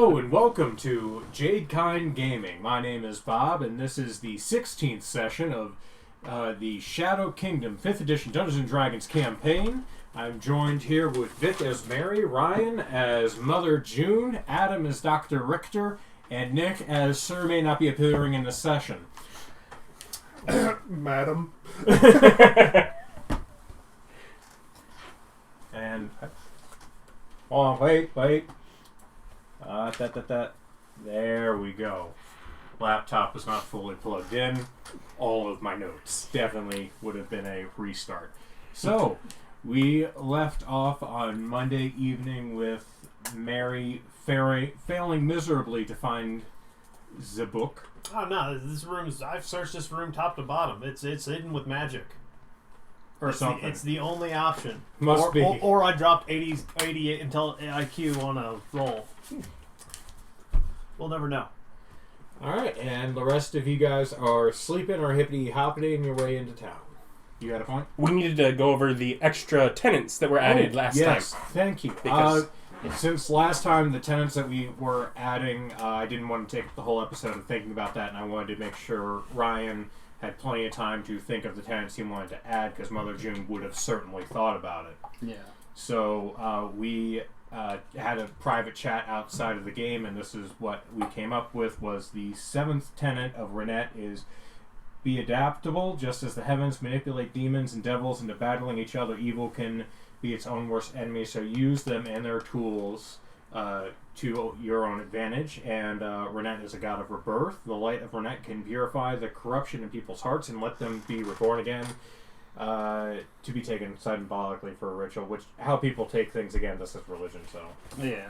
Hello and welcome to Jadekind Gaming. My name is Bob, and this is the 16th session of the Shadow Kingdom 5th Edition Dungeons & Dragons campaign. I'm joined here with Vic as Mary, Ryan as Mother June, Adam as Dr. Richter, and Nick as Sir may not be appearing in this session. Madam. And... oh, wait. There we go. Laptop is not fully plugged in. All of my notes definitely would have been a restart. So, we left off on Monday evening with Mary failing miserably to find the book. Oh no, I've searched this room top to bottom. It's hidden with magic. Or something. It's the only option. Must be. Or I dropped 88 until IQ on a roll. We'll never know. Alright, and the rest of you guys are sleeping or hippity-hoppiting your way into town. You got a point? We needed to go over the extra tenants that were added last time. Yes, thank you. Because since last time, the tenants that we were adding, I didn't want to take the whole episode of thinking about that, and I wanted to make sure Ryan had plenty of time to think of the tenants he wanted to add, because Mother June would have certainly thought about it. Yeah. So we had a private chat outside of the game, and this is what we came up with, was the 7th tenet of Renette is be adaptable, just as the heavens manipulate demons and devils into battling each other. Evil can be its own worst enemy, so use them and their tools to your own advantage. And Renette is a god of rebirth. The light of Renette can purify the corruption in people's hearts and let them be reborn again, to be taken symbolically for a ritual, which how people take things, again, this is religion, so. Yeah,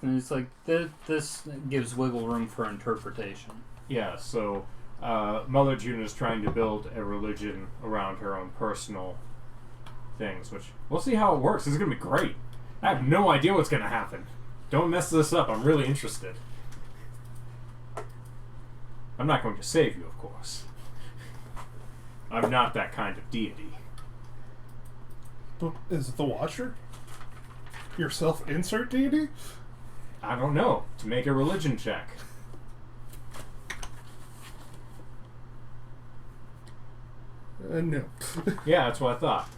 and it's like, this gives wiggle room for interpretation. Yeah, so Mother June is trying to build a religion around her own personal things, which we'll see how it works. This is going to be great. I have no idea what's going to happen. Don't mess this up. I'm really interested. I'm not going to save you, of course. I'm not that kind of deity. Is it the Watcher? Your self-insert deity? I don't know. To make a religion check. No. Yeah, that's what I thought.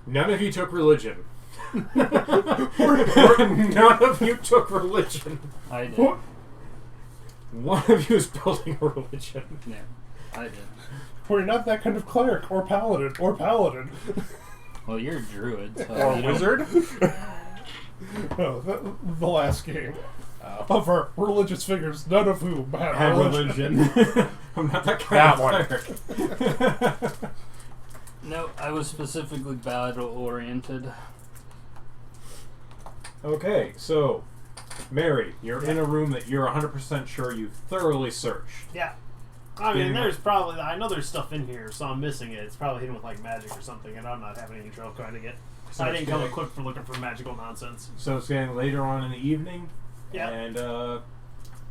None of you took religion. None of you took religion. I did. What? One of you is building a religion. Yeah, I did. We're not that kind of cleric or paladin. Well, you're a druid, so Or you don't- wizard? No, the last game. Of our religious figures, none of whom had Had religion. religion. I'm not that kind That of cleric. No, I was specifically battle-oriented. Okay, so, Mary, you're in a room that you're 100% sure you've thoroughly searched. Yeah. I mean, I know there's stuff in here, so I'm missing it. It's probably hidden with, like, magic or something, and I'm not having any trouble trying to get... So I it's didn't come getting- equipped for looking for magical nonsense. So it's getting later on in the evening, Yeah. and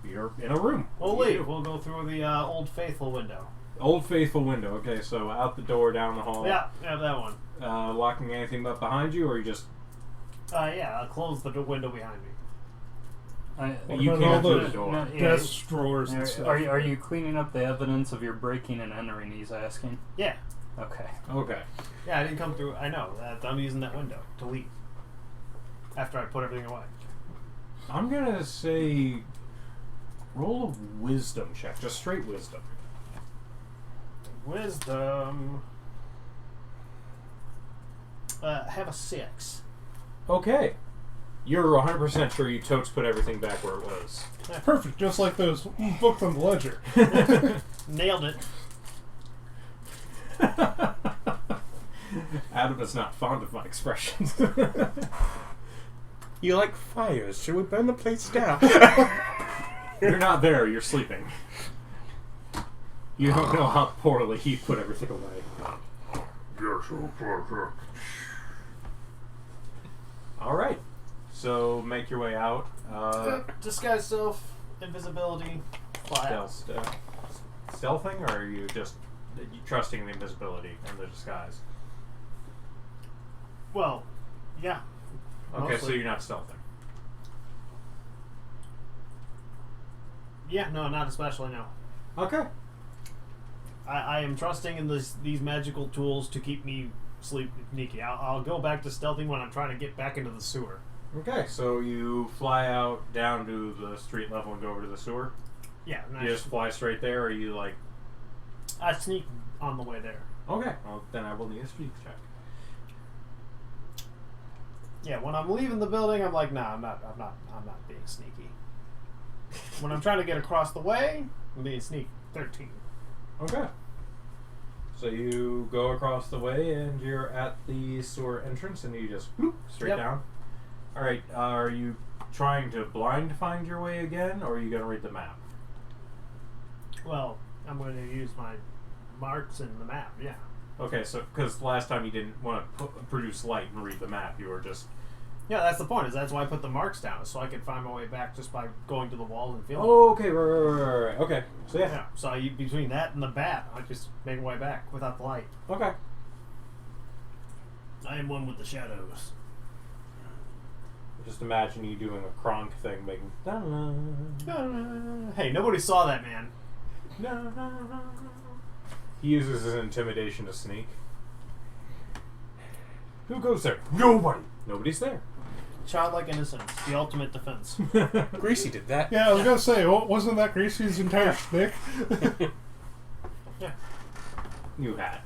you're in a room. We'll What do you leave. do? We'll go through the Old Faithful window. Old Faithful window. Okay, so out the door, down the hall. Yeah, that one. Locking anything up behind you, or you just... Yeah, I'll close the window behind me. You What can't about all through the door. Desk drawers and stuff. Are you cleaning up the evidence of your breaking and entering, he's asking? Yeah. Okay. Okay. Yeah, I didn't come through. I know. I'm using that window to leave. After I put everything away. I'm gonna say... roll a wisdom check. Just straight wisdom. Wisdom. Have a 6. Okay. You're 100% sure you totes put everything back where it was. Perfect, just like those books on the ledger. Nailed it. Adam is not fond of my expressions. You like fires? Should we burn the place down? You're not there, you're sleeping. You don't know how poorly he put everything away. Alright. So make your way out. Disguise self, invisibility, fly. Stealthing, or are you just trusting the invisibility and the disguise? Well, yeah. Okay, Mostly. so you're not stealthing. Yeah, no, not especially, no. Okay. I am trusting in these magical tools to keep me sneaky. I'll go back to stealthing when I'm trying to get back into the sewer. Okay, so you fly out down to the street level and go over to the sewer? Yeah, and You just fly straight there, or you like... I sneak on the way there. Okay, well then I will need a streak check. Yeah, when I'm leaving the building, I'm like, nah, I'm not being sneaky. When I'm trying to get across the way, I'm being sneaky. 13. Okay. So you go across the way and you're at the sewer entrance and you just whoop, straight down. Alright, are you trying to blind find your way again, or are you going to read the map? Well, I'm going to use my marks in the map, yeah. Okay, so because last time you didn't want to produce light and read the map, you were just... Yeah, that's the point. Is that's why I put the marks down, so I could find my way back just by going to the walls and feeling. Oh, okay, right. Okay, so yeah. So between that and the bat, I just make my way back without the light. Okay. I am one with the shadows. Just imagine you doing a Kronk thing, making... Hey, nobody saw that, man. He uses his intimidation to sneak. Who goes there? Nobody. Nobody's there. Childlike innocence, the ultimate defense. Greasy did that. Yeah, I was gonna say, wasn't that Gracie's entire shtick? Yeah. You had.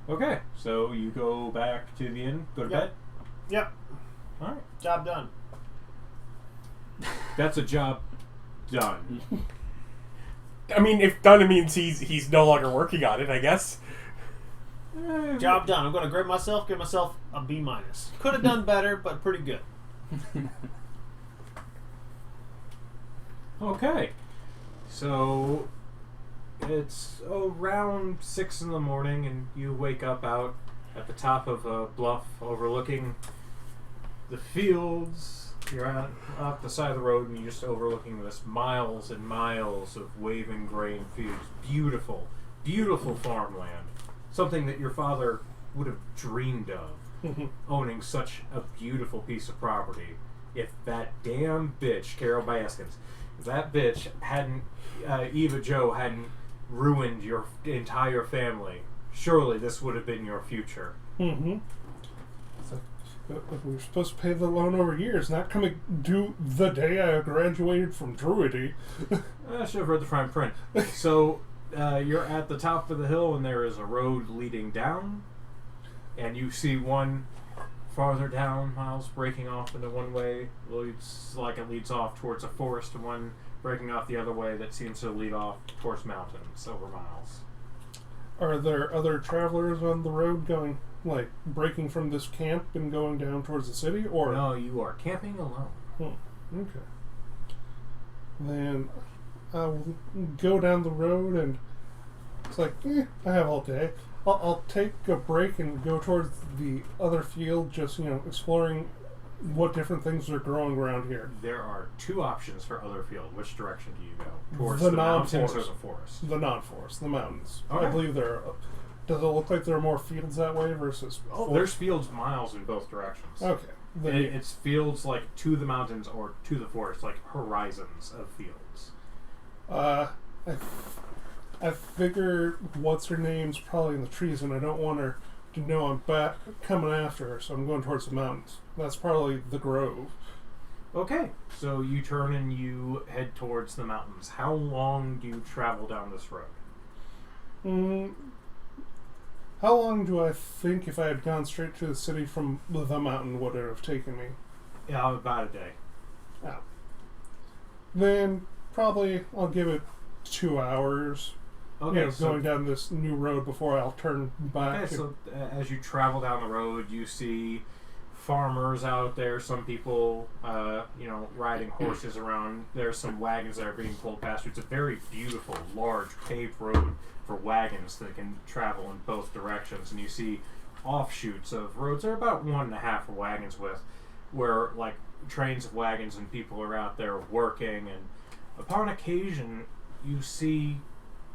Okay, so you go back to the inn, go to bed? Yep. Alright. Job done. That's a job done. I mean, if done, it means he's no longer working on it, I guess. Job done. I'm going to grade myself, give myself a B-. Could have done better, but pretty good. Okay. So it's around 6 in the morning and you wake up out at the top of a bluff overlooking the fields. You're off the side of the road and you're just overlooking this miles and miles of waving grain fields. Beautiful, beautiful farmland. Something that your father would have dreamed of, owning such a beautiful piece of property. If that damn bitch, Carol Baskins, if that bitch hadn't, Eva Jo hadn't ruined your entire family, surely this would have been your future. Mm-hmm. We were supposed to pay the loan over years, not coming due the day I graduated from Druidy. I should have read the fine print. So, you're at the top of the hill and there is a road leading down, and you see one farther down, Miles, breaking off into one way. Leads like it leads off towards a forest, and one breaking off the other way that seems to lead off towards mountains over miles. Are there other travelers on the road going, like, breaking from this camp and going down towards the city, or... No, you are camping alone. Okay. Then I'll go down the road and it's like, I have all day. I'll take a break and go towards the other field, just, exploring what different things are growing around here. There are two options for other field. Which direction do you go? Towards The the mountains or non-forest. the forest? The non-forest, the mountains. Okay. I believe there are... Does it look like there are more fields that way versus... Oh, there's fields miles in both directions. Okay. Then It's fields like to the mountains or to the forest, like horizons of fields. I figure what's her name's probably in the trees, and I don't want her to know I'm back coming after her, so I'm going towards the mountains. That's probably the grove. Okay, so you turn and you head towards the mountains. How long do you travel down this road? How long do I think if I had gone straight to the city from the mountain would it have taken me? Yeah, about a day. Oh. Then probably I'll give it 2 hours. Okay, Going down this new road before I'll turn back. Okay, so as you travel down the road, you see farmers out there, some people, riding horses around. There's some wagons that are being pulled past. It's a very beautiful, large, paved road for wagons that can travel in both directions. And you see offshoots of roads that are about 1.5 wagons width, where, like, trains of wagons and people are out there working. And upon occasion, you see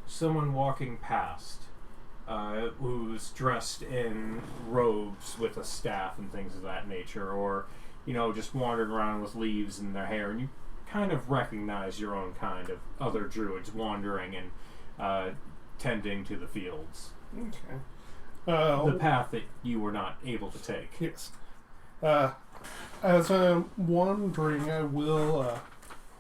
someone walking past who's dressed in robes with a staff and things of that nature, or just wandering around with leaves in their hair, and you kind of recognize your own kind of other druids wandering and tending to the fields. Okay. The path that you were not able to take. Yes. As I'm wandering, I will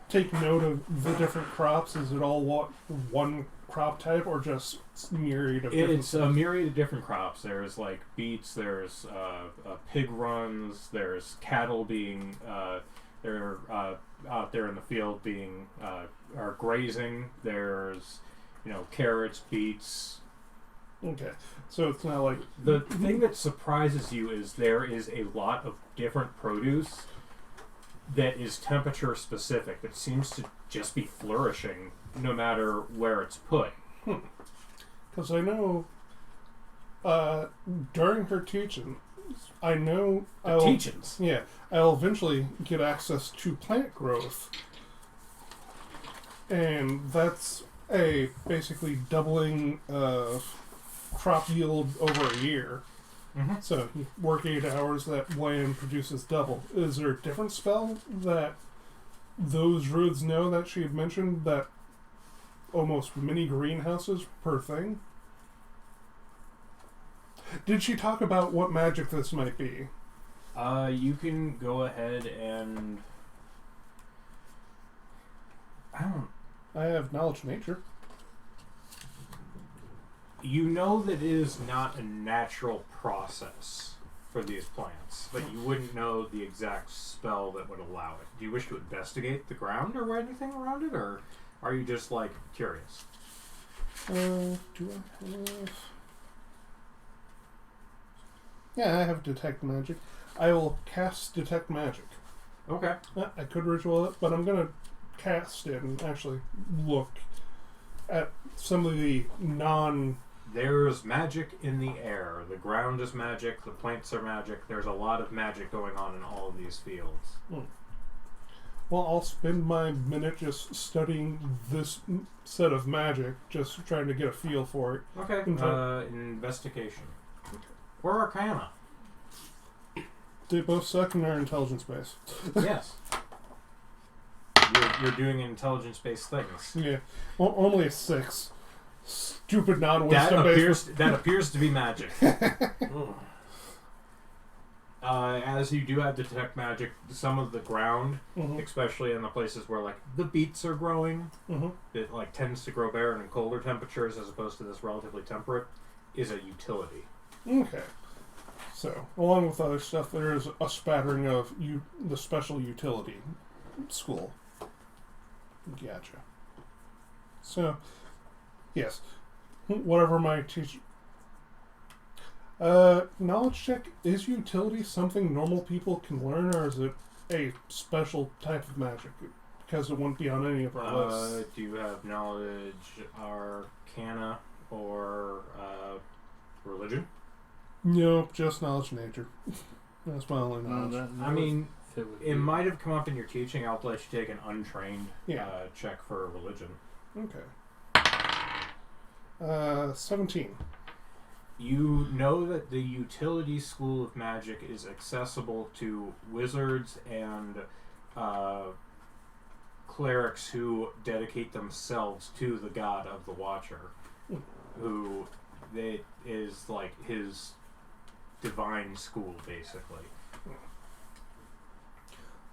take note of the different crops. Is it all one crop type, or just myriad of different? It's a myriad of different crops. There's like beets. There's pig runs. There's cattle being they're out there in the field being are grazing. There's carrots, beets. Okay, so it's not like The thing that surprises you is there is a lot of different produce that is temperature specific that seems to just be flourishing no matter where it's put. because I know during her teaching, I know Teachings. Yeah, I'll eventually get access to plant growth, and that's a basically doubling of crop yield over a year. Mm-hmm. So you work 8 hours, that land produces double. Is there a different spell that those druids know that she had mentioned, that almost mini greenhouses per thing? Did she talk about what magic this might be? You can go ahead and I have knowledge nature. You know that it is not a natural process for these plants, but you wouldn't know the exact spell that would allow it. Do you wish to investigate the ground or anything around it, or are you just like curious? Do I have? Yeah, I have detect magic. I will cast detect magic. Okay. I could ritual it, but I'm gonna cast it and actually look at some of the non. There's magic in the air. The ground is magic. The plants are magic. There's a lot of magic going on in all of these fields. Well, I'll spend my minute just studying this set of magic, just trying to get a feel for it. Okay. Investigation. Or Arcana. They both suck in their intelligence base. Yes. You're doing intelligence-based things. Yeah, only a 6. Stupid non-wisdom based. That appears to be magic. As you do have detect magic, some of the ground, especially in the places where like the beets are growing, it like tends to grow barren in colder temperatures as opposed to this relatively temperate, is a utility. Okay. So, along with other stuff, there is a spattering of the special utility school. Gotcha. So, yes. Whatever my teacher... knowledge check, is utility something normal people can learn, or is it a special type of magic? Because it wouldn't be on any of our lists. Do you have knowledge, arcana, or religion? Nope, just knowledge nature. That's my only knowledge. I mean, it might have come up in your teaching. I'll let you take an untrained check for religion. Okay. 17. You know that the utility school of magic is accessible to wizards and clerics who dedicate themselves to the god of the Watcher, who is like his divine school, basically.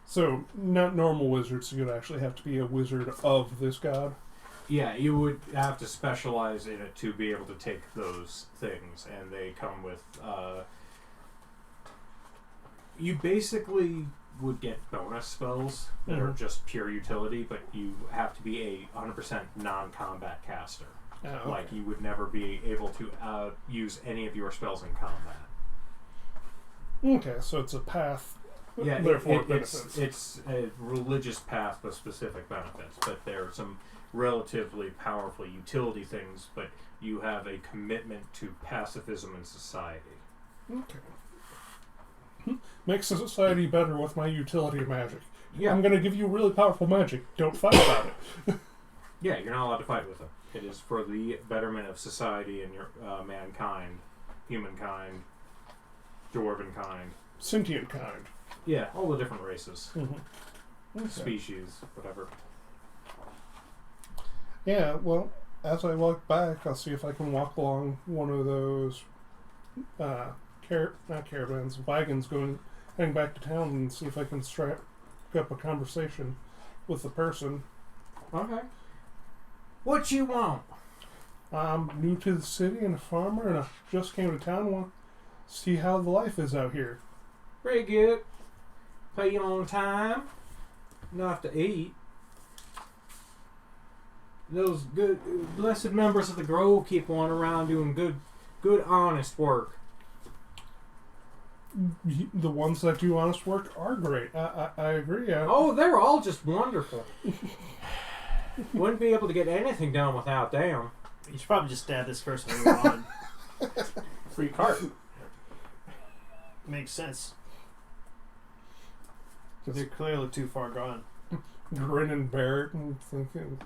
So, not normal wizards, you'd actually have to be a wizard of this god? Yeah, you would have to specialize in it to be able to take those things, and they come with... you basically would get bonus spells that are just pure utility, but you have to be a 100% non-combat caster. Oh, okay. Like, you would never be able to use any of your spells in combat. Okay, so it's a path. Yeah, therefore benefits. It's a religious path with specific benefits, but there are some relatively powerful utility things, but you have a commitment to pacifism in society. Okay. Makes the society better with my utility magic. Yeah. I'm going to give you really powerful magic. Don't fight about it. Yeah, you're not allowed to fight with them. It is for the betterment of society and your mankind, humankind, dwarven kind. Sentient kind. Yeah, all the different races. Okay. species, whatever. Yeah, well, as I walk back, I'll see if I can walk along one of those not caravans, wagons heading back to town and see if I can strike up a conversation with the person. Okay. What you want? I'm new to the city and a farmer, and I just came to town and want to see how the life is out here. Pretty good. Pay you on time. Enough to eat. Those good, blessed members of the Grove keep one around doing good, honest work. The ones that do honest work are great. I agree. Oh, they're all just wonderful. Wouldn't be able to get anything done without them. You should probably just stab this person and move on. Free cart. Makes sense. They're clearly too far gone. Grin and bear it and thinking.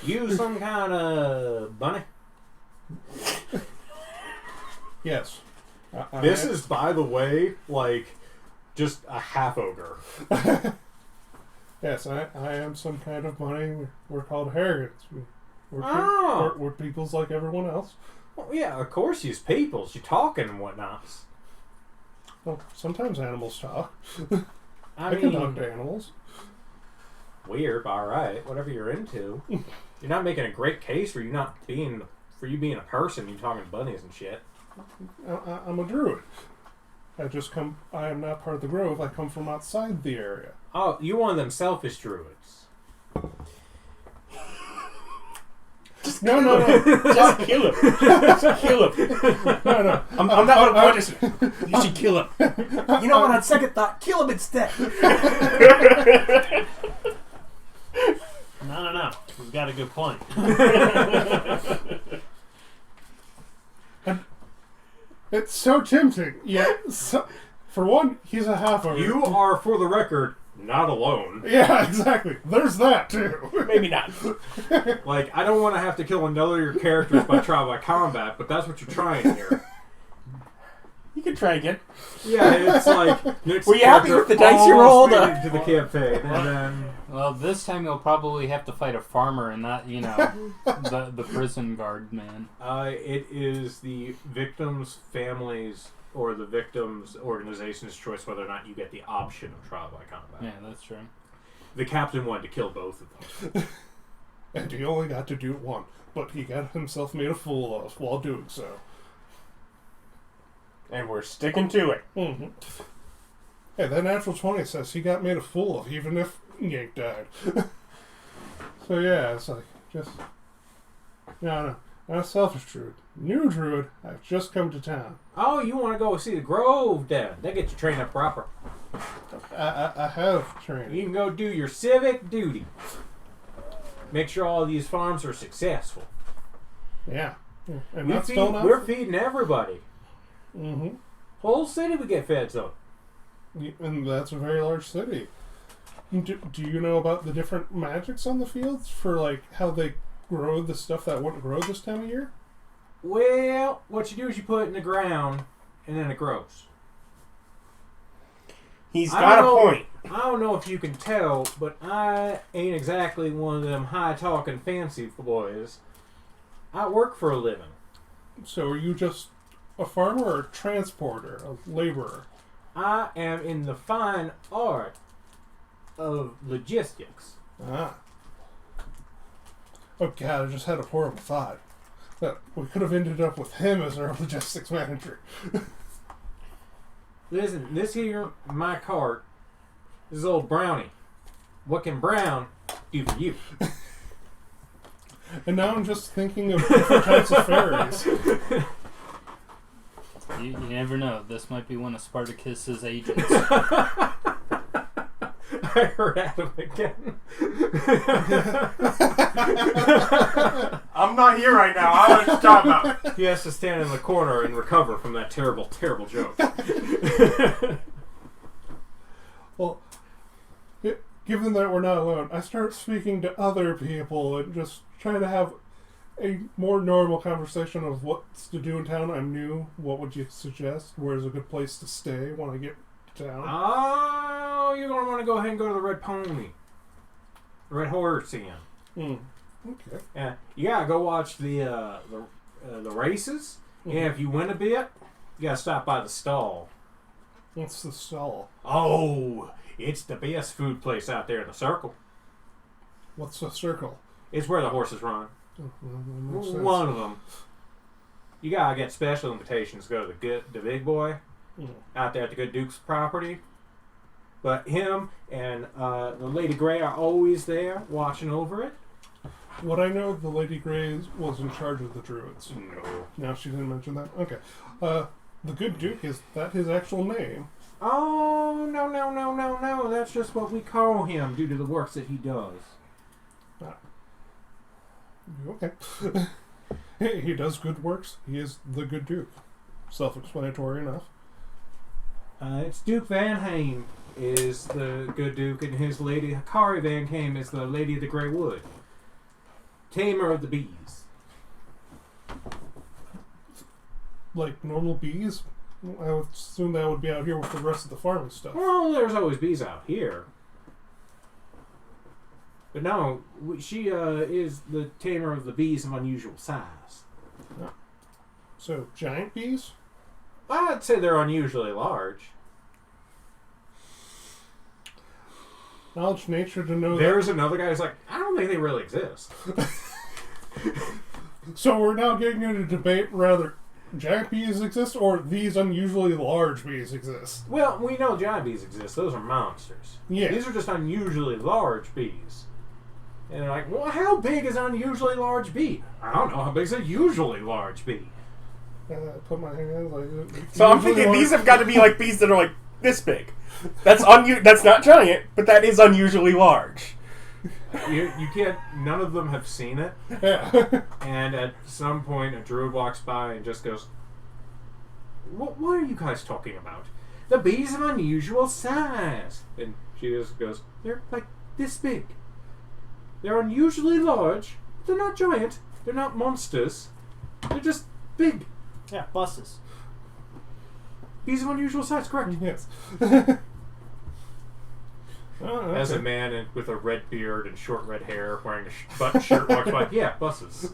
You some kind of bunny? Yes. This is, by the way, like just a half ogre. Yes, I am some kind of bunny. We're called Harrogans. We're peoples like everyone else. Well, yeah, of course, you's peoples. You talking and whatnot. Well, sometimes animals talk. I can mean, talk to animals. Weird, but all right. Whatever you're into. You're not making a great case for you being a person. You talking bunnies and shit. I'm a druid. I am not part of the Grove. I come from outside the area. Oh, you one of them selfish druids. No. Just kill him. Just kill him. No. I'm not going to punish him. You should kill him. You know what? On second thought, kill him instead. No. We've got a good point. It's so tempting. Yeah. For one, he's a half ogre. You are, for the record, not alone. Yeah, exactly. There's that too. Maybe not. Like, I don't want to have to kill another of your characters by trial by combat, but that's what you're trying here. You can try again. Yeah, it's like... Were you happy with the dice you rolled? To the campaign, and then... Well, this time you'll probably have to fight a farmer and not, the prison guard man. It is the victim's family's or the victim's organization's choice whether or not you get the option of trial by combat. Yeah, that's true. The captain wanted to kill both of them. And he only got to do one, but he got himself made a fool of while doing so. And we're sticking to it. Mm-hmm. Hey, that natural 20 says he got made a fool of, even if Yank died. So yeah, it's like, just... No, not a selfish druid. New druid, I've just come to town. Oh, you want to go see the Grove then? They get you trained up proper. I have training. You can go do your civic duty. Make sure all these farms are successful. Yeah. And We're feeding everybody. Mm-hmm. Whole city we get fed so. And that's a very large city. Do you know about the different magics on the fields for like how they grow the stuff that wouldn't grow this time of year? Well, what you do is you put it in the ground and then it grows. He's got a point. I don't know if you can tell, but I ain't exactly one of them high-talking fancy boys. I work for a living. So are you just a farmer or a transporter, a laborer? I am in the fine art of logistics. Ah. Oh god, I just had a horrible thought. That we could have ended up with him as our logistics manager. Listen, this here, my cart, this is old Brownie. What can Brown do for you? And now I'm just thinking of different types of fairies. You never know. This might be one of Spartacus's agents. I heard Adam again. I'm not here right now. I don't know what you're talking about. He has to stand in the corner and recover from that terrible, terrible joke. Well, given that we're not alone, I start speaking to other people and just try to have a more normal conversation of what's to do in town. I'm new. What would you suggest? Where's a good place to stay when I get town. Oh, you're going to want to go ahead and go to the Red Pony. The Red Horse Inn. Okay. Yeah, you gotta go watch the races. Yeah, if you win a bit, you gotta stop by the stall. What's the stall? Oh, it's the best food place out there in the circle. What's the circle? It's where the horses run. Oh, well, that makes sense. One of them. You gotta get special invitations to go to the big boy out there at the Good Duke's property. But him and the Lady Grey are always there watching over it. What I know, the Lady Grey was in charge of the druids. No. No, she didn't mention that? Okay. The Good Duke, is that his actual name? Oh, no. That's just what we call him due to the works that he does. Okay. He does good works. He is the Good Duke. Self-explanatory enough. It's Duke Van Haim is the Good Duke, and his lady Hakari Van Haim is the Lady of the Grey Wood. Tamer of the bees. Like normal bees? I would assume that would be out here with the rest of the farming stuff. Well, there's always bees out here. But no, she is the tamer of the bees of unusual size. So, giant bees? I'd say they're unusually large. Knowledge nature to know There's another guy who's like, I don't think they really exist. So we're now getting into debate rather giant bees exist or these unusually large bees exist. Well, we know giant bees exist. Those are monsters. Yeah. These are just unusually large bees. And they're like, well, how big is an unusually large bee? I don't know. How big is a usually large bee? Put my hand like. So I'm thinking these have got to be like bees that are like this big. That's That's not giant, but that is unusually large. You can't. None of them have seen it. Yeah. And at some point, a druid walks by and just goes, What are you guys talking about? The bees of unusual size. And she just goes, they're like this big. They're unusually large. They're not giant. They're not monsters. They're just big. Yeah, buses. Bees of unusual size, correct. Yes. Oh, As a okay. man with a red beard and short red hair wearing a button shirt walks by, yeah, buses.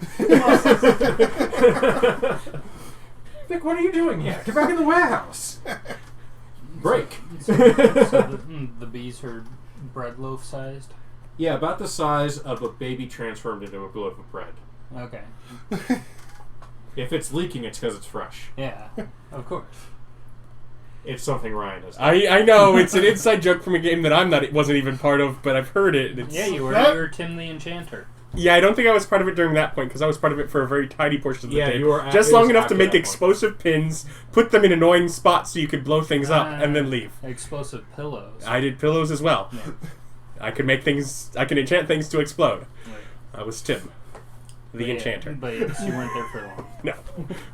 Vic, what are you doing here? Get back in the warehouse. Break. So the bees are bread loaf sized? Yeah, about the size of a baby transformed into a loaf of bread. Okay. If it's leaking, it's because it's fresh. Yeah, of course. It's something Ryan does. I know it's an inside joke from a game that wasn't even part of, but I've heard it. It's, Yeah, you were Tim the Enchanter. Yeah, I don't think I was part of it during that point because I was part of it for a very tiny portion of the day. You were just long enough to make that explosive pins, put them in annoying spots so you could blow things up, and then leave. Explosive pillows. I did pillows as well. Yeah. I could enchant things to explode. Right. I was Tim, the Enchanter. But you weren't there for long. No.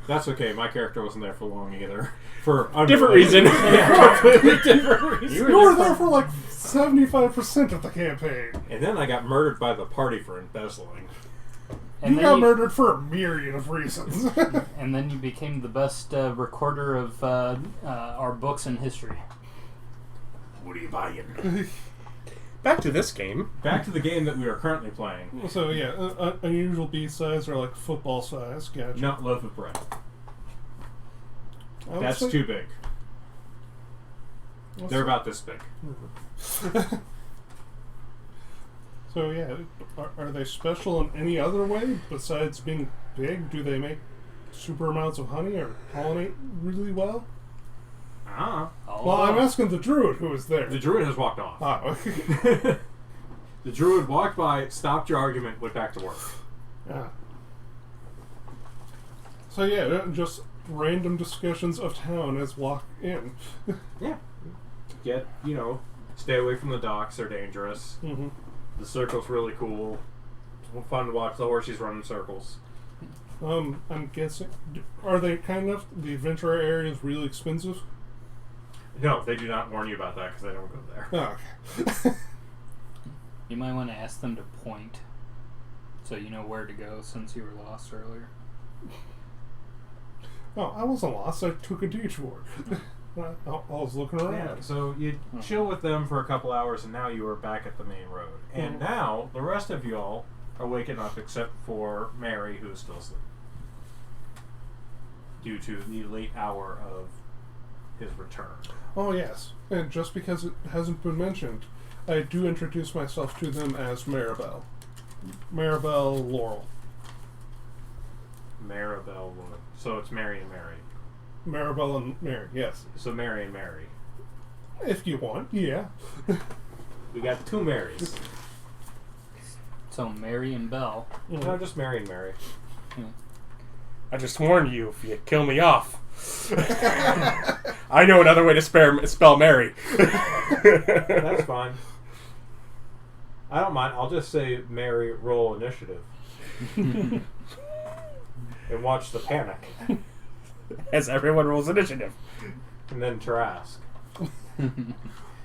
That's okay. My character wasn't there for long either. For Different reason. Yeah, completely different reason. You were there for like 75% of the campaign. And then I got murdered by the party for embezzling. And You then got murdered for a myriad of reasons. And then you became the best recorder of our books in history. What are you buying? Back to this game. Back to the game that we are currently playing. So yeah, unusual bee size are like football size. Gotcha. Not loaf of bread. I would That's say- too big. They're about this big. So yeah, are they special in any other way besides being big? Do they make super amounts of honey or pollinate really well? Ah. Well, I'm asking the druid who was there. The druid has walked off. Okay. The druid walked by, stopped your argument, went back to work. Yeah. So yeah, just random discussions of town as walk in. Yeah. Stay away from the docks. They're dangerous. Mm-hmm. The circle's really cool. It's fun to watch the horses run in circles. I'm guessing, are they kind of, the adventure areas really expensive? No, they do not warn you about that because they don't go there. Oh, okay. You might want to ask them to point so you know where to go since you were lost earlier. Oh, I wasn't lost. I took a detour. I was looking Yeah, around. so you chill with them for a couple hours, and now you are back at the main road. And now the rest of y'all are waking up, except for Mary, who is still asleep, due to the late hour of his return. Oh, yes. And just because it hasn't been mentioned, I do introduce myself to them as Maribel. Maribel Loral. Maribel. So it's Mary and Mary. Maribel and Mary, yes. So Mary and Mary. If you want, yeah. We got two Marys. So Mary and Belle. No, just Mary and Mary. I just warned you if you kill me off. I know another way to spell Mary. That's fine. I don't mind. I'll just say Mary, roll initiative. And watch the panic. As everyone rolls initiative. And then Trask.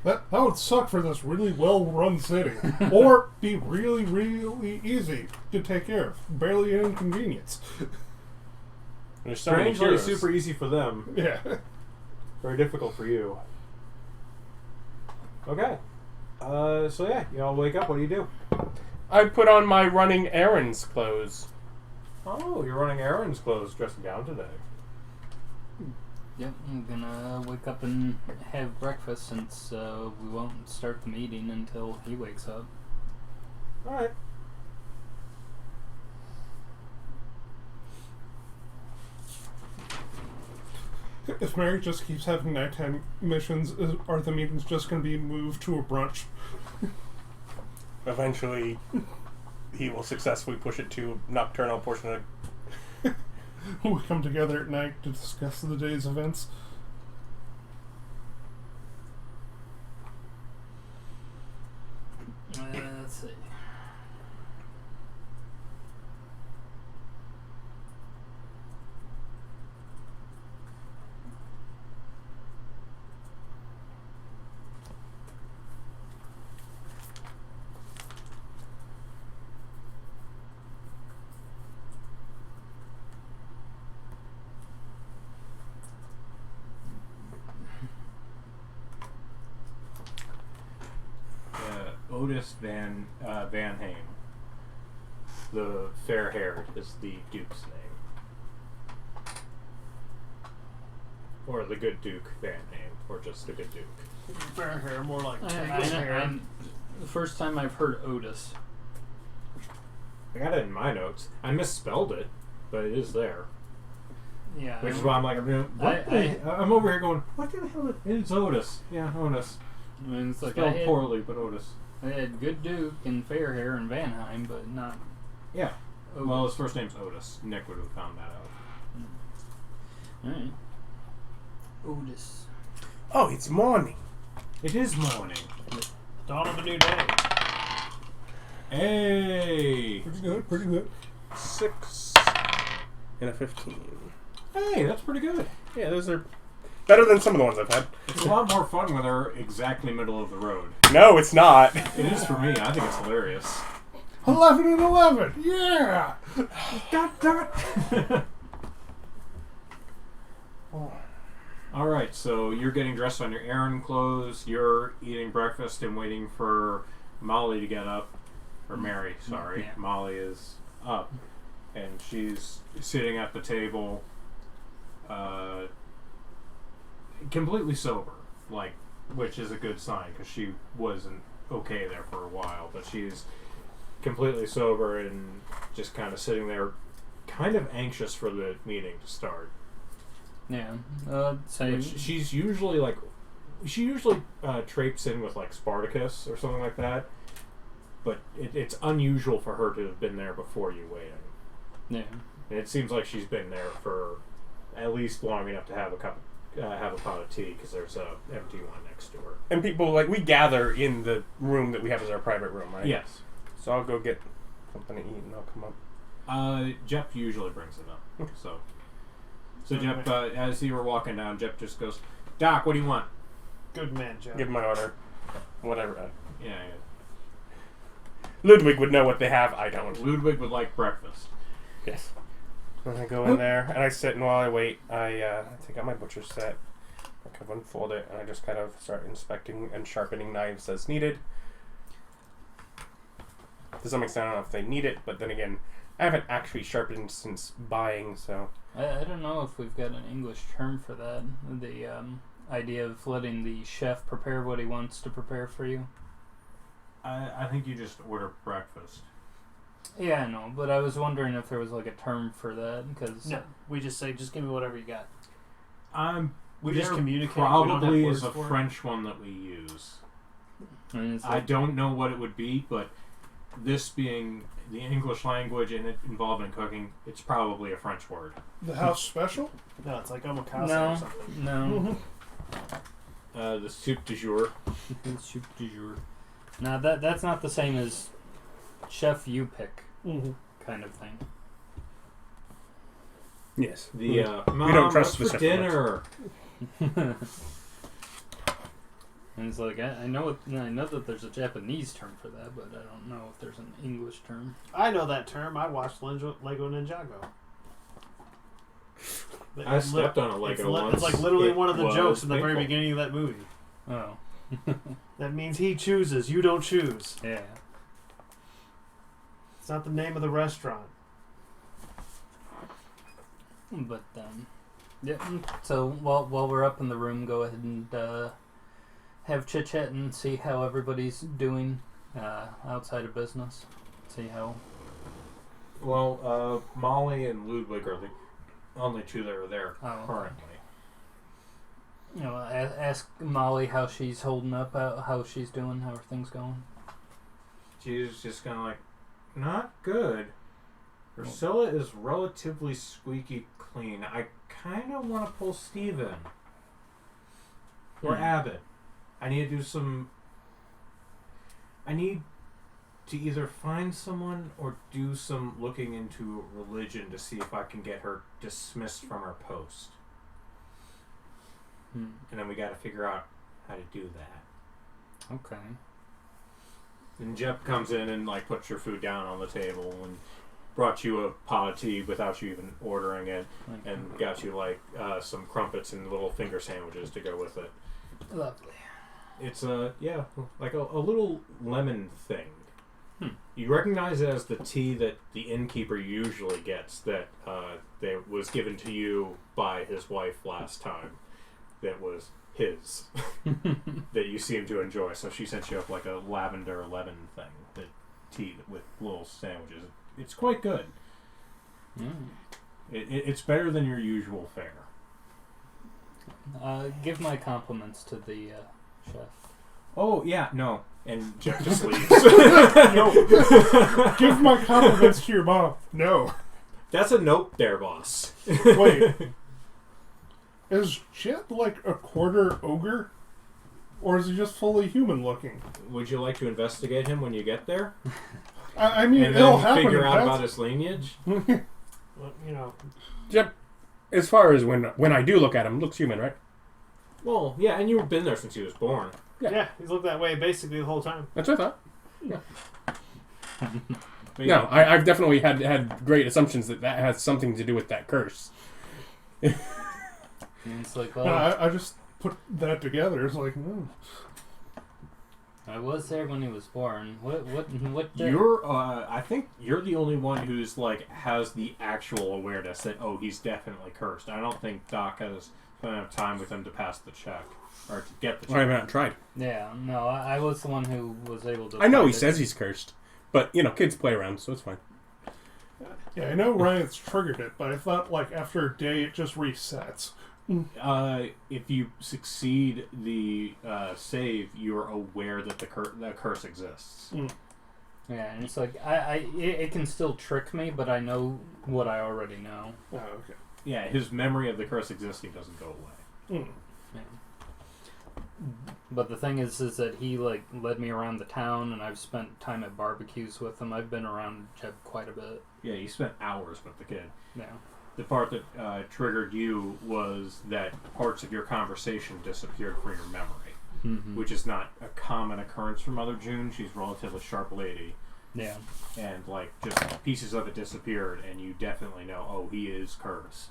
That would suck for this really well-run city. Or be really, really easy to take care of. Barely an inconvenience. There's so many Strangely heroes. super easy for them. Yeah. Very difficult for you. Okay. So yeah, you all wake up. What do you do? I put on my running errands clothes. Oh, you're running errands clothes dressing down today. Yep, I'm gonna wake up and have breakfast since we won't start the meeting until he wakes up. Alright. If Mary just keeps having nighttime missions, are the meetings just going to be moved to a brunch? Eventually, he will successfully push it to nocturnal portion of... We come together at night to discuss the day's events. Let's see. Otis Van Haim. The fair-haired is the Duke's name. Or the good Duke Van Haim, or just the good Duke. Fair hair, more like I'm the first time I've heard Otis. I got it in my notes. I misspelled it, but it is there. Yeah. Which is why I'm like, I'm over here going, what the hell? It's Otis. Yeah, Otis. I mean, it's like Spelled poorly, but Otis. I had Good Duke and Fairhair and Vanheim, but not. Yeah. Otis. Well, his first name's Otis. Nick would have found that out. Alright. Otis. Oh, it's morning. It is morning. dawn of a new day. Hey! Pretty good, pretty good. 6 and a 15. Hey, that's pretty good. Yeah, those are better than some of the ones I've had. It's a lot more fun when they're exactly middle of the road. No, it's not. It is for me. I think it's hilarious. 11 and 11, yeah! God damn it! Alright, so you're getting dressed on your errand clothes, you're eating breakfast and waiting for Molly to get up. Or Mary, sorry. Yeah. Molly is up. And she's sitting at the table, completely sober, like, which is a good sign because she wasn't okay there for a while, but she's completely sober and just kind of sitting there, kind of anxious for the meeting to start. Yeah. So Which she's usually like, she usually traipses in with like Spartacus or something like that, but it's unusual for her to have been there before you waiting. yeah. And it seems like she's been there for at least long enough to have a have a pot of tea because there's a empty one next to her. And people, like, we gather in the room that we have as our private room, right? Yes. So I'll go get something to eat and I'll come up. Jeff usually brings it up. So Jeff, as you were walking down, Jeff just goes, "Doc, what do you want?" Good man, Joe. Give my order. Whatever. Yeah. Ludwig would know what they have. I don't. Ludwig would like breakfast. Yes. And I go in there and I sit, and while I wait, I take out my butcher's set, kind of unfold it, and I just kind of start inspecting and sharpening knives as needed. To some extent, I don't know if they need it, but then again, I haven't actually sharpened since buying, so... I don't know if we've got an English term for that. The idea of letting the chef prepare what he wants to prepare for you. I think you just order breakfast. Yeah, I know, but I was wondering if there was like a term for that, because... No, we just say, just give me whatever you got. We just communicate. Probably we don't have is a words for it. French one that we use. And it's I like, don't know what it would be, but this being the English language and it involving cooking, it's probably a French word. The house special? No, it's like omakase No. or something. no. The soup du jour. Soup du jour. Now, that's not the same as chef you pick Mm-hmm. kind of thing. Yes. The Mom, we don't trust what's the for chef dinner. And it's like, I know that there's a Japanese term for that, but I don't know if there's an English term. I know that term. I watched Lego Ninjago. I stepped on a Lego once. It's like literally It one of the was jokes in the very painful. beginning of that movie. Oh. That means he chooses, you don't choose. Yeah. It's not the name of the restaurant. But, yeah. So, while we're up in the room, go ahead and have chit-chat and see how everybody's doing outside of business. See how... Well, Molly and Ludwig are the only two that are there Oh, okay. currently. You know, ask Molly how she's holding up, how she's doing, how are things going. She's just kind of like, not good. Priscilla is relatively squeaky clean. I kind of want to pull Steve in. Or Abbott. I need to do some... I need to either find someone or do some looking into religion to see if I can get her dismissed from her post. And then we got to figure out how to do that. Okay. And Jep comes in and like puts your food down on the table and brought you a pot of tea without you even ordering it, and got you like some crumpets and little finger sandwiches to go with it. Lovely. It's like a little lemon thing. You recognize it as the tea that the innkeeper usually gets that was given to you by his wife last time. That was his. That you seem to enjoy. So she sent you up like a lavender lemon thing. The tea with little sandwiches. It's quite good. It's better than your usual fare. Give my compliments to the chef. Oh, yeah, no. And Jeff just leaves. No. Give my compliments to your mom. No. That's a nope there, boss. Wait. Is Jet like a quarter ogre? Or is he just fully human looking? Would you like to investigate him when you get there? I mean, And it'll then happen. figure if out that's- about his lineage? Well, you know, Yep. As far as when I do look at him, looks human, right? Well, yeah, and you've been there since he was born. yeah, he's looked that way basically the whole time. That's what I thought. But No, I've definitely had great assumptions that has something to do with that curse. And it's like, well, No, I just put that together. It's like, I was there when he was born. What You're, I think you're the only one who's, like, has the actual awareness that, oh, he's definitely cursed. I don't think Doc has spent enough time with him to pass the check. Or to get the check. I haven't tried. Yeah, no, I was the one who was able to... I know find he it. says he's cursed, but, kids play around, so it's fine. yeah, I know Ryan's triggered it, but I thought like after a day it just resets. If you succeed the save, you're aware that the curse exists. Yeah, and it's like, it can still trick me, but I know what I already know. Oh, okay. Yeah, his memory of the curse existing doesn't go away. Yeah. But the thing is that he like led me around the town, and I've spent time at barbecues with him. I've been around Jeb quite a bit. Yeah, you spent hours with the kid. Yeah. The part that triggered you was that parts of your conversation disappeared from your memory, which is not a common occurrence for Mother June. She's a relatively sharp lady. Yeah. And, like, just pieces of it disappeared, and you definitely know, oh, he is cursed.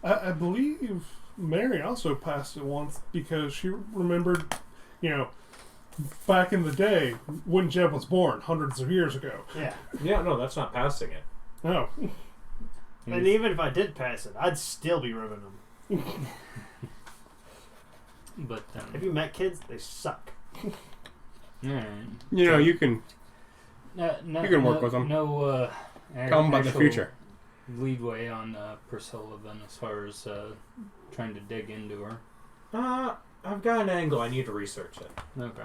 I believe Mary also passed it once because she remembered, back in the day when Jeb was born, hundreds of years ago. Yeah. Yeah, no, that's not passing it. Oh. And even if I did pass it, I'd still be ribbing them. But Have you met kids? They suck. alright. You can No, You can work with them. No, tell them about the actual future. leadway on Priscilla then, as far as trying to dig into her. I've got an angle. I need to research it. Okay.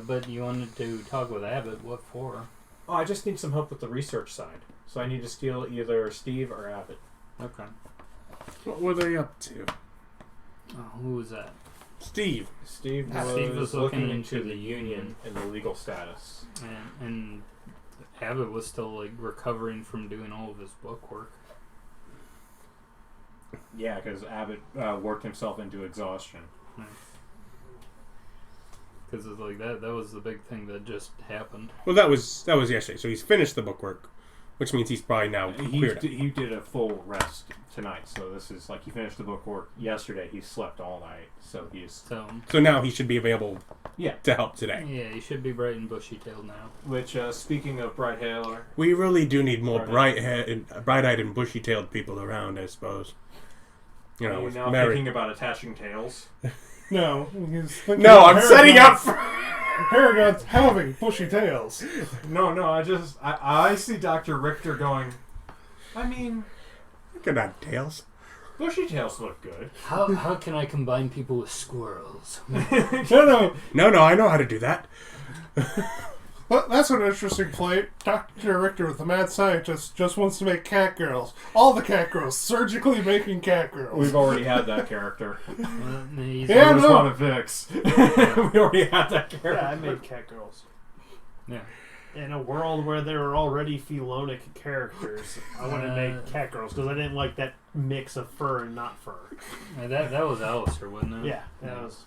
But you wanted to talk with Abbott. What for? Oh, I just need some help with the research side. So I need to steal either Steve or Abbott. Okay. What were they up to? Oh, who was that? Steve. Steve Steve was was looking looking into into the the union and the legal status. And Abbott was still like recovering from doing all of his book work. Yeah, because Abbott worked himself into exhaustion. Because it's like that was the big thing that just happened. Well, that was yesterday. So he's finished the book work, which means he's probably now cleared up. He did a full rest tonight, so this is like he finished the book work yesterday. He slept all night, so he's So now he should be available yeah to help today. Yeah, he should be bright and bushy-tailed now. Which speaking of bright hair, We really do need more Bright-eyed. bright-eyed and bushy-tailed people around, I suppose. are you with now Mary. thinking about attaching tails? No, he's thinking No, of I'm setting up for... Paragon's having bushy tails. No, I see Dr. Richter going. I mean, Look at that, tails. bushy tails look good. How can I combine people with squirrels? No, No, I know how to do that. that's an interesting plate. Dr. Richter, with the mad scientist, just wants to make cat girls. All the cat girls, surgically making cat girls. We've already had that character. He's Yeah, It was no. one of Vic's. We already had that character. Yeah, I made cat girls. Yeah. In a world where there were already Philonic characters, I wanted to make cat girls because I didn't like that mix of fur and not fur. That was Alistair, wasn't it? Yeah, that was.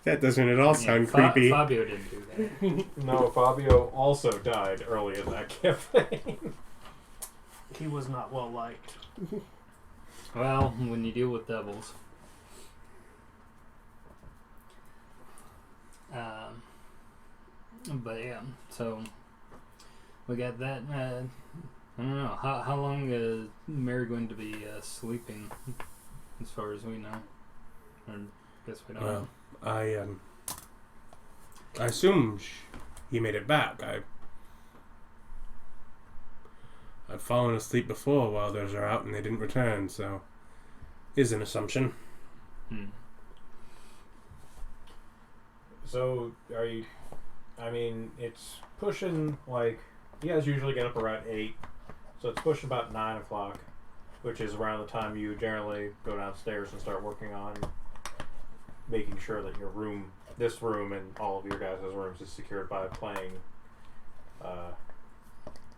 That doesn't at all sound creepy. Fabio didn't do that. No, Fabio also died early in that campaign. He was not well liked. Well, when you deal with devils. But yeah, so we got that. I don't know. How long is Mary going to be sleeping, as far as we know? Or I guess we don't know. I assume he made it back. I've fallen asleep before while others are out and they didn't return, so is an assumption. So, are you... I mean, it's pushing, like... You guys usually get up around 8. So it's pushing about 9 o'clock, which is around the time you generally go downstairs and start working on making sure that your room, this room, and all of your guys' rooms is secured by playing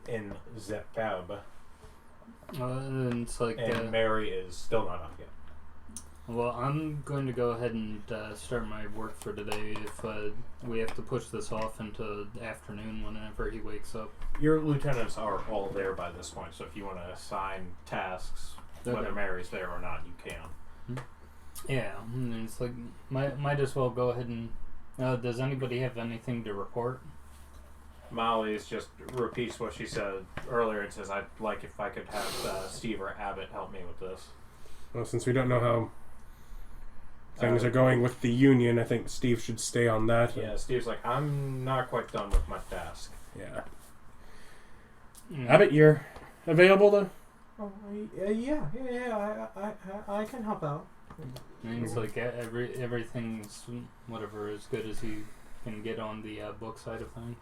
in Zepab. And it's like... And Mary is still not up yet. Well, I'm going to go ahead and start my work for today. If we have to push this off into the afternoon whenever he wakes up. Your lieutenants are all there by this point, so if you want to assign tasks, whether Mary's there or not, you can. Yeah, and it's like, might as well go ahead and... does anybody have anything to report? Molly's just repeats what she said earlier and says, I'd like if I could have Steve or Abbott help me with this. Well, since we don't know how things are going with the union, I think Steve should stay on that. Yeah, Steve's like, I'm not quite done with my task. Yeah. Mm. Abbott, you're available to... Oh, yeah, I can help out. And it's like everything's whatever as good as you can get on the book side of things.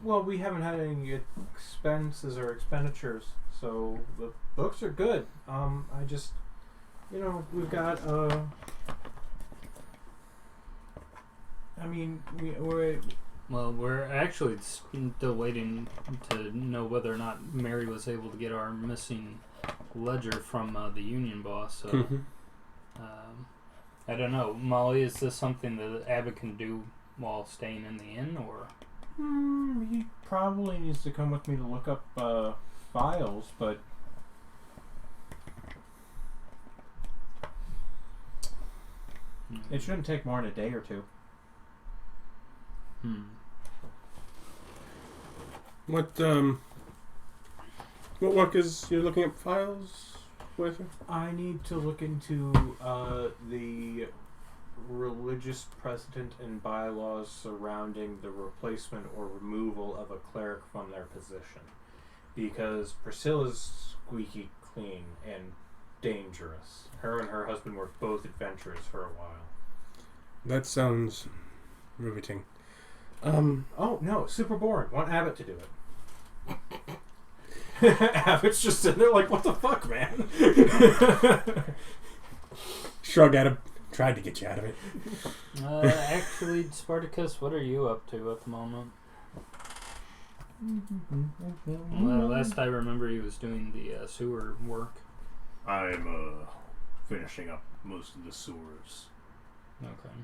Well, we haven't had any expenses or expenditures, so the books are good. I just, we've got, I mean, we're... Well, we're actually still waiting to know whether or not Mary was able to get our missing ledger from the union boss. So, I don't know. Molly, is this something that Abbott can do while staying in the inn, or? He probably needs to come with me to look up files, but It shouldn't take more than a day or two. What work is you're looking up files with? I need to look into the religious precedent and bylaws surrounding the replacement or removal of a cleric from their position. Because Priscilla's squeaky clean and dangerous. Her and her husband were both adventurous for a while. That sounds riveting. Oh, no, super boring. Want Abbott to do it. Abbott's just sitting there like, what the fuck, man? Shrug at him. Tried to get you out of it. Actually, Spartacus, what are you up to at the moment? Well, last I remember, he was doing the sewer work. I'm finishing up most of the sewers. Okay.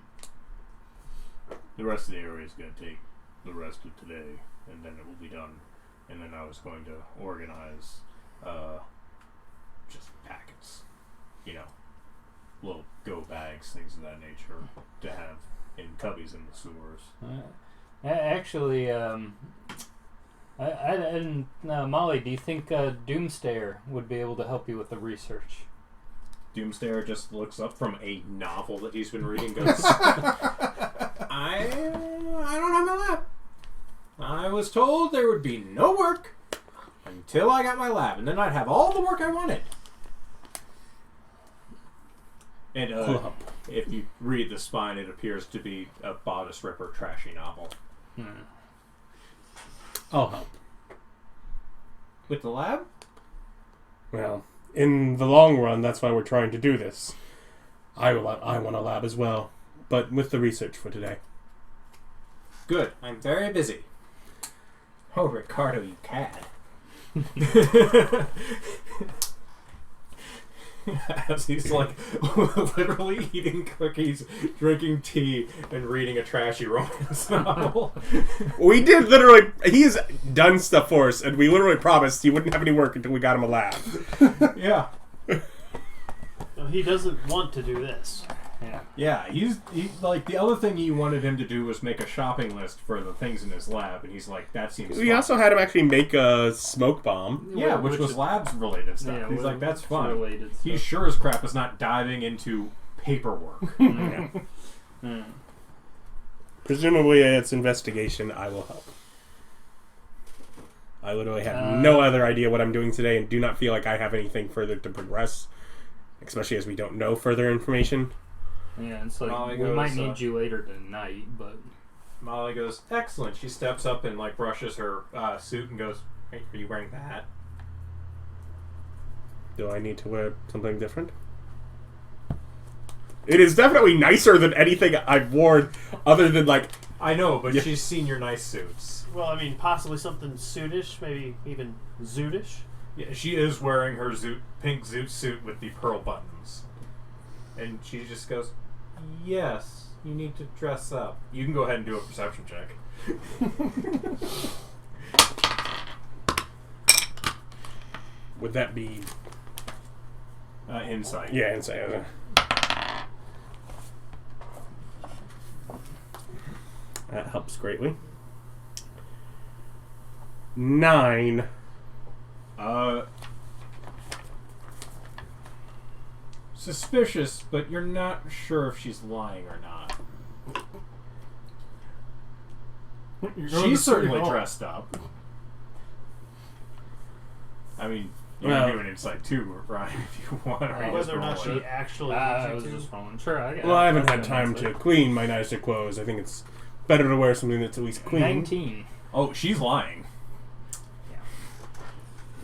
The rest of the area is going to take the rest of today, and then it will be done. And then I was going to organize just packets, little go bags, things of that nature, to have in cubbies in the sewers. Actually, Molly, do you think Doomstayer would be able to help you with the research? Doomstayer just looks up from a novel that he's been reading, goes, I don't have my lab. I was told there would be no work until I got my lab, and then I'd have all the work I wanted. And if you read the spine, it appears to be a bodice ripper trashy novel. I'll help. With the lab? Well, in the long run, that's why we're trying to do this. I want a lab as well, but with the research for today. Good. I'm very busy. Oh, Ricardo, you cad. As he's like literally eating cookies, drinking tea, and reading a trashy romance novel. We did literally. He's done stuff for us, and we literally promised he wouldn't have any work until we got him a lab. Yeah. No, he doesn't want to do this. Yeah, he's like, the other thing he wanted him to do was make a shopping list for the things in his lab, and he's like, that seems We fun. also had him actually make a smoke bomb. Yeah, which was labs related stuff. Yeah, he's like, that's fun. Related He stuff. sure as crap is not diving into paperwork. Presumably, it's investigation. I will help. I literally have no other idea what I'm doing today, and do not feel like I have anything further to progress, especially as we don't know further information. Yeah, it's like, Molly we goes, might need you later tonight, but... Molly goes, excellent. She steps up and like brushes her suit and goes, hey, are you wearing that? Do I need to wear something different? It is definitely nicer than anything I've worn, other than like... I know, but she's seen your nice suits. Well, I mean, possibly something suitish, maybe even zootish. Yeah, she is wearing her pink zoot suit with the pearl buttons. And she just goes, yes, you need to dress up. You can go ahead and do a perception check. Would that be... Insight. Yeah, insight. That helps greatly. 9. Suspicious, but you're not sure if she's lying or not. She's certainly dressed up. I mean, you can do an insight too, Ryan, if you want. Or Whether or not she actually I wants was you to. just rolling. Sure, I got Well, I haven't had time to clean my nicer clothes. I think it's better to wear something that's at least clean. 19. Oh, she's lying.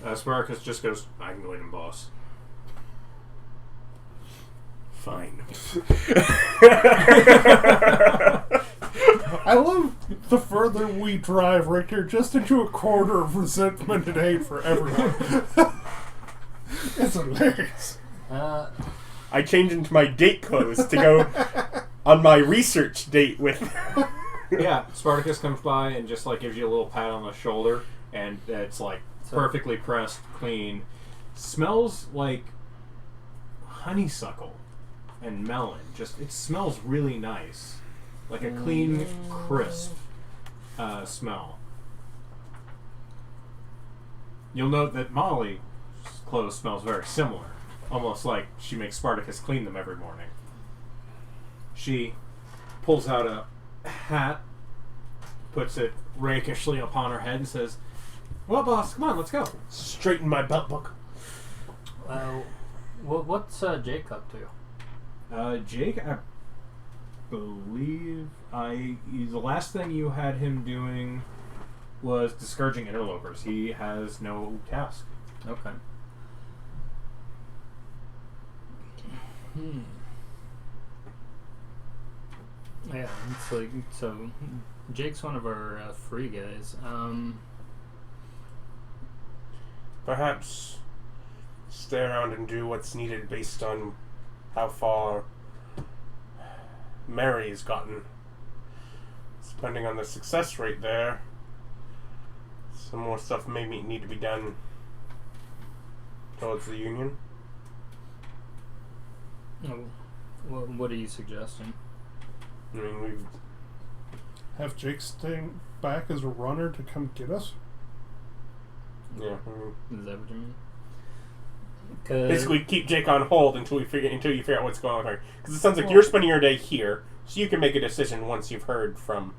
Yeah. Spartacus just goes, I can go in and boss. Fine. I love the further we drive Richter just into a corner of resentment and hate for everyone. It's hilarious. I change into my date clothes to go on my research date with... Yeah, Spartacus comes by and just like gives you a little pat on the shoulder, and it's like perfectly pressed, clean. Smells like honeysuckle and melon. Just it smells really nice, like a clean, crisp smell. You'll note that Molly's clothes smells very similar, almost like she makes Spartacus clean them every morning. She pulls out a hat, puts it rakishly upon her head, and says, "Well, boss, come on, let's go." Straighten my belt buckle. What's Jake up to? Jake, I believe the last thing you had him doing was discouraging interlopers. He has no task. Okay. Yeah, it's like, so Jake's one of our free guys. Perhaps stay around and do what's needed based on how far Mary's gotten. Depending on the success rate there, some more stuff may need to be done towards the Union. Oh, what are you suggesting? I mean, we've... Have Jake staying back as a runner to come get us? Yeah. Is that what you mean? Basically, keep Jake on hold until you figure out what's going on here. Because it sounds like you're spending your day here, so you can make a decision once you've heard from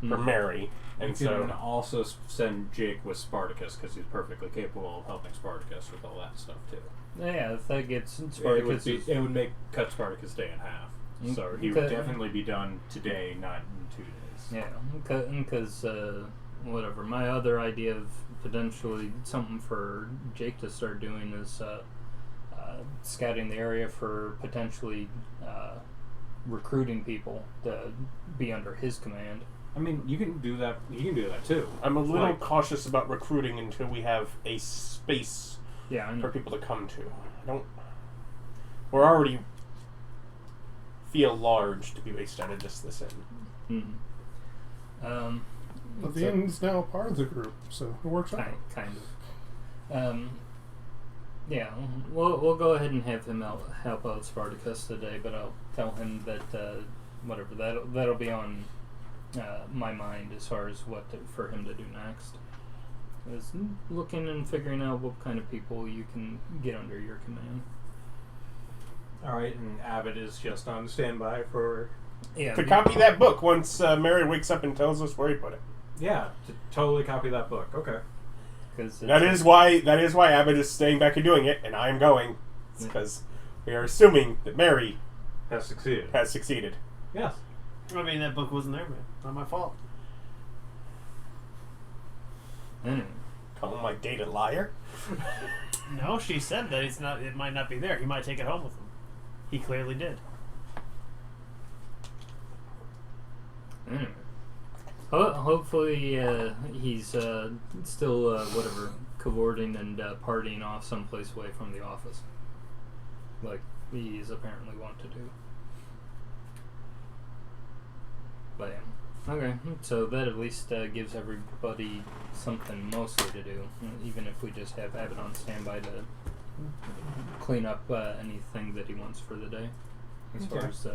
Mary. And you can also send Jake with Spartacus, because he's perfectly capable of helping Spartacus with all that stuff too. Yeah, if that gets Spartacus, it would cut Spartacus' day in half. So he would definitely be done today, not in 2 days. Yeah, because whatever. My other idea of potentially something for Jake to start doing is scouting the area for potentially recruiting people to be under his command. I mean, you can do that. You can do that too. I'm a little cautious about recruiting until we have a space for people to come to. We're already feel large to be based out of just this inn. But the inn's now a part of the group, so it works out. Kind of. Yeah, we'll go ahead and have him help out Spartacus today, but I'll tell him that whatever that'll be on my mind as far as what for him to do next. Is looking and figuring out what kind of people you can get under your command. All right, and Abbott is just on standby for to copy that book once Mary wakes up and tells us where he put it. Yeah, to totally copy that book. Okay. That is why Abbott is staying back and doing it, and I am going. It's because we are assuming that Mary has succeeded. Yes. I mean, that book wasn't there, man. Not my fault. Call my data liar. No, she said that it's not. It might not be there. He might take it home with him. He clearly did. Hopefully, he's still whatever cavorting and partying off someplace away from the office, like he's apparently want to do. But yeah, okay. So that at least gives everybody something mostly to do, even if we just have Abbott on standby to clean up anything that he wants for the day, as far as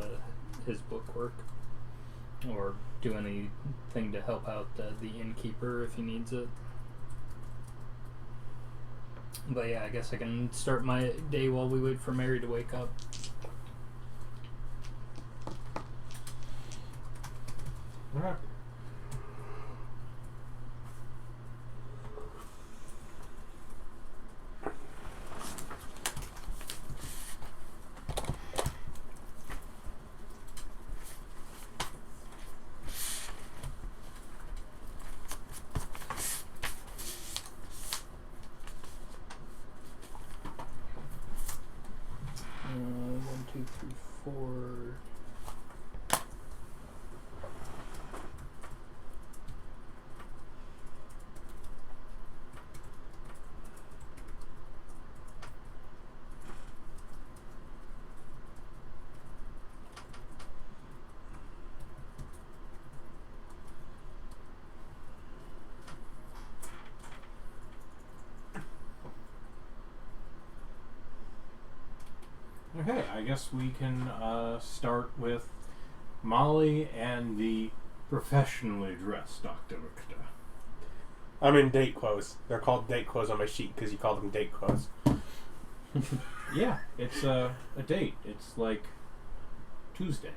his book work, or do anything to help out the innkeeper if he needs it. But yeah, I guess I can start my day while we wait for Mary to wake up. Alright. One, two, three, four. Okay, I guess we can start with Molly and the professionally dressed Dr. Richter. I'm in date clothes. They're called date clothes on my sheet because you call them date clothes. Yeah, it's a date. It's like Tuesday.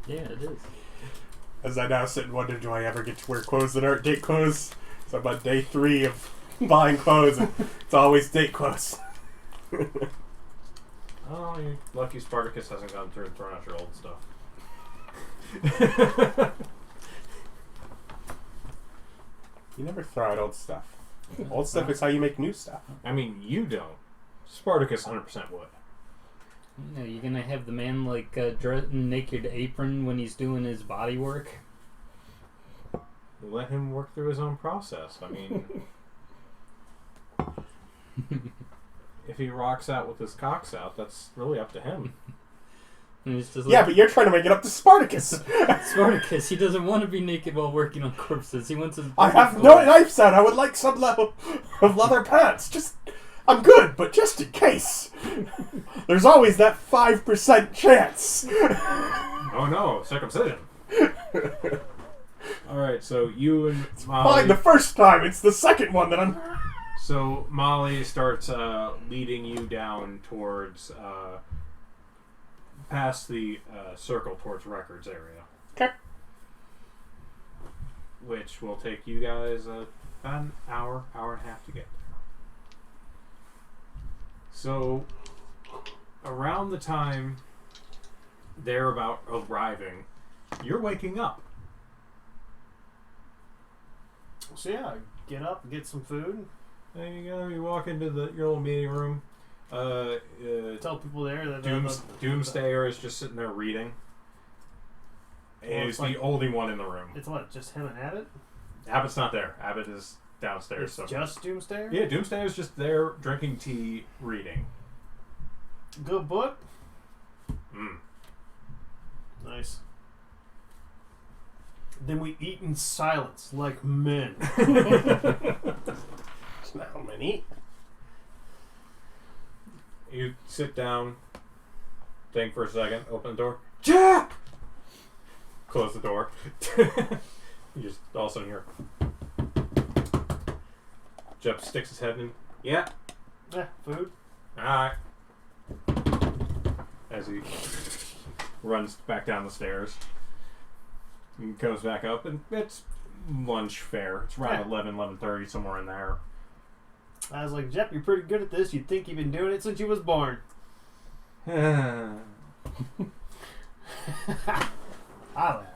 Yeah, it is. As I now sit and wonder, do I ever get to wear clothes that aren't date clothes? So I'm on day 3 of buying clothes, and it's always date clothes. Oh, you're lucky Spartacus hasn't gone through and thrown out your old stuff. You never throw out old stuff. Old stuff is how you make new stuff. I mean, you don't. Spartacus 100% would. You know, you're gonna have the man like dress naked apron when he's doing his body work. Let him work through his own process. I mean, if he rocks out with his cocks out, that's really up to him. And it's just Yeah, like, but you're trying to make it up to Spartacus. Spartacus, he doesn't want to be naked while working on corpses. He wants his. I have no knives out. I would like some level of leather pants. I'm good, but just in case. There's always that 5% chance. Oh no, circumcision. Alright, so you and Molly... Fine the first time, it's the second one that I'm... So Molly starts leading you down towards... past the circle towards records area. Okay. Which will take you guys about an hour and a half to get there. So, around the time they're about arriving, you're waking up. So yeah, get up, get some food. There you go. You walk into your little meeting room. Tell people there that Doomsayer is just sitting there reading. He's the only one in the room. It's what, just him and Abbott? Abbott's not there. Abbott is downstairs. It's just Doomsayer? Yeah, Doomsayer's just there drinking tea, reading. Good book? Mm. Nice. Then we eat in silence like men. Smell many. You sit down, think for a second, open the door. Jack! Close the door. You just all of a sudden hear. Jeff sticks his head in. Yeah. Yeah, food. Alright. As he runs back down the stairs. And goes back up, and it's lunch fare. It's around 11:30, somewhere in there. I was like, Jeff, you're pretty good at this. You'd think you've been doing it since you was born. I laugh.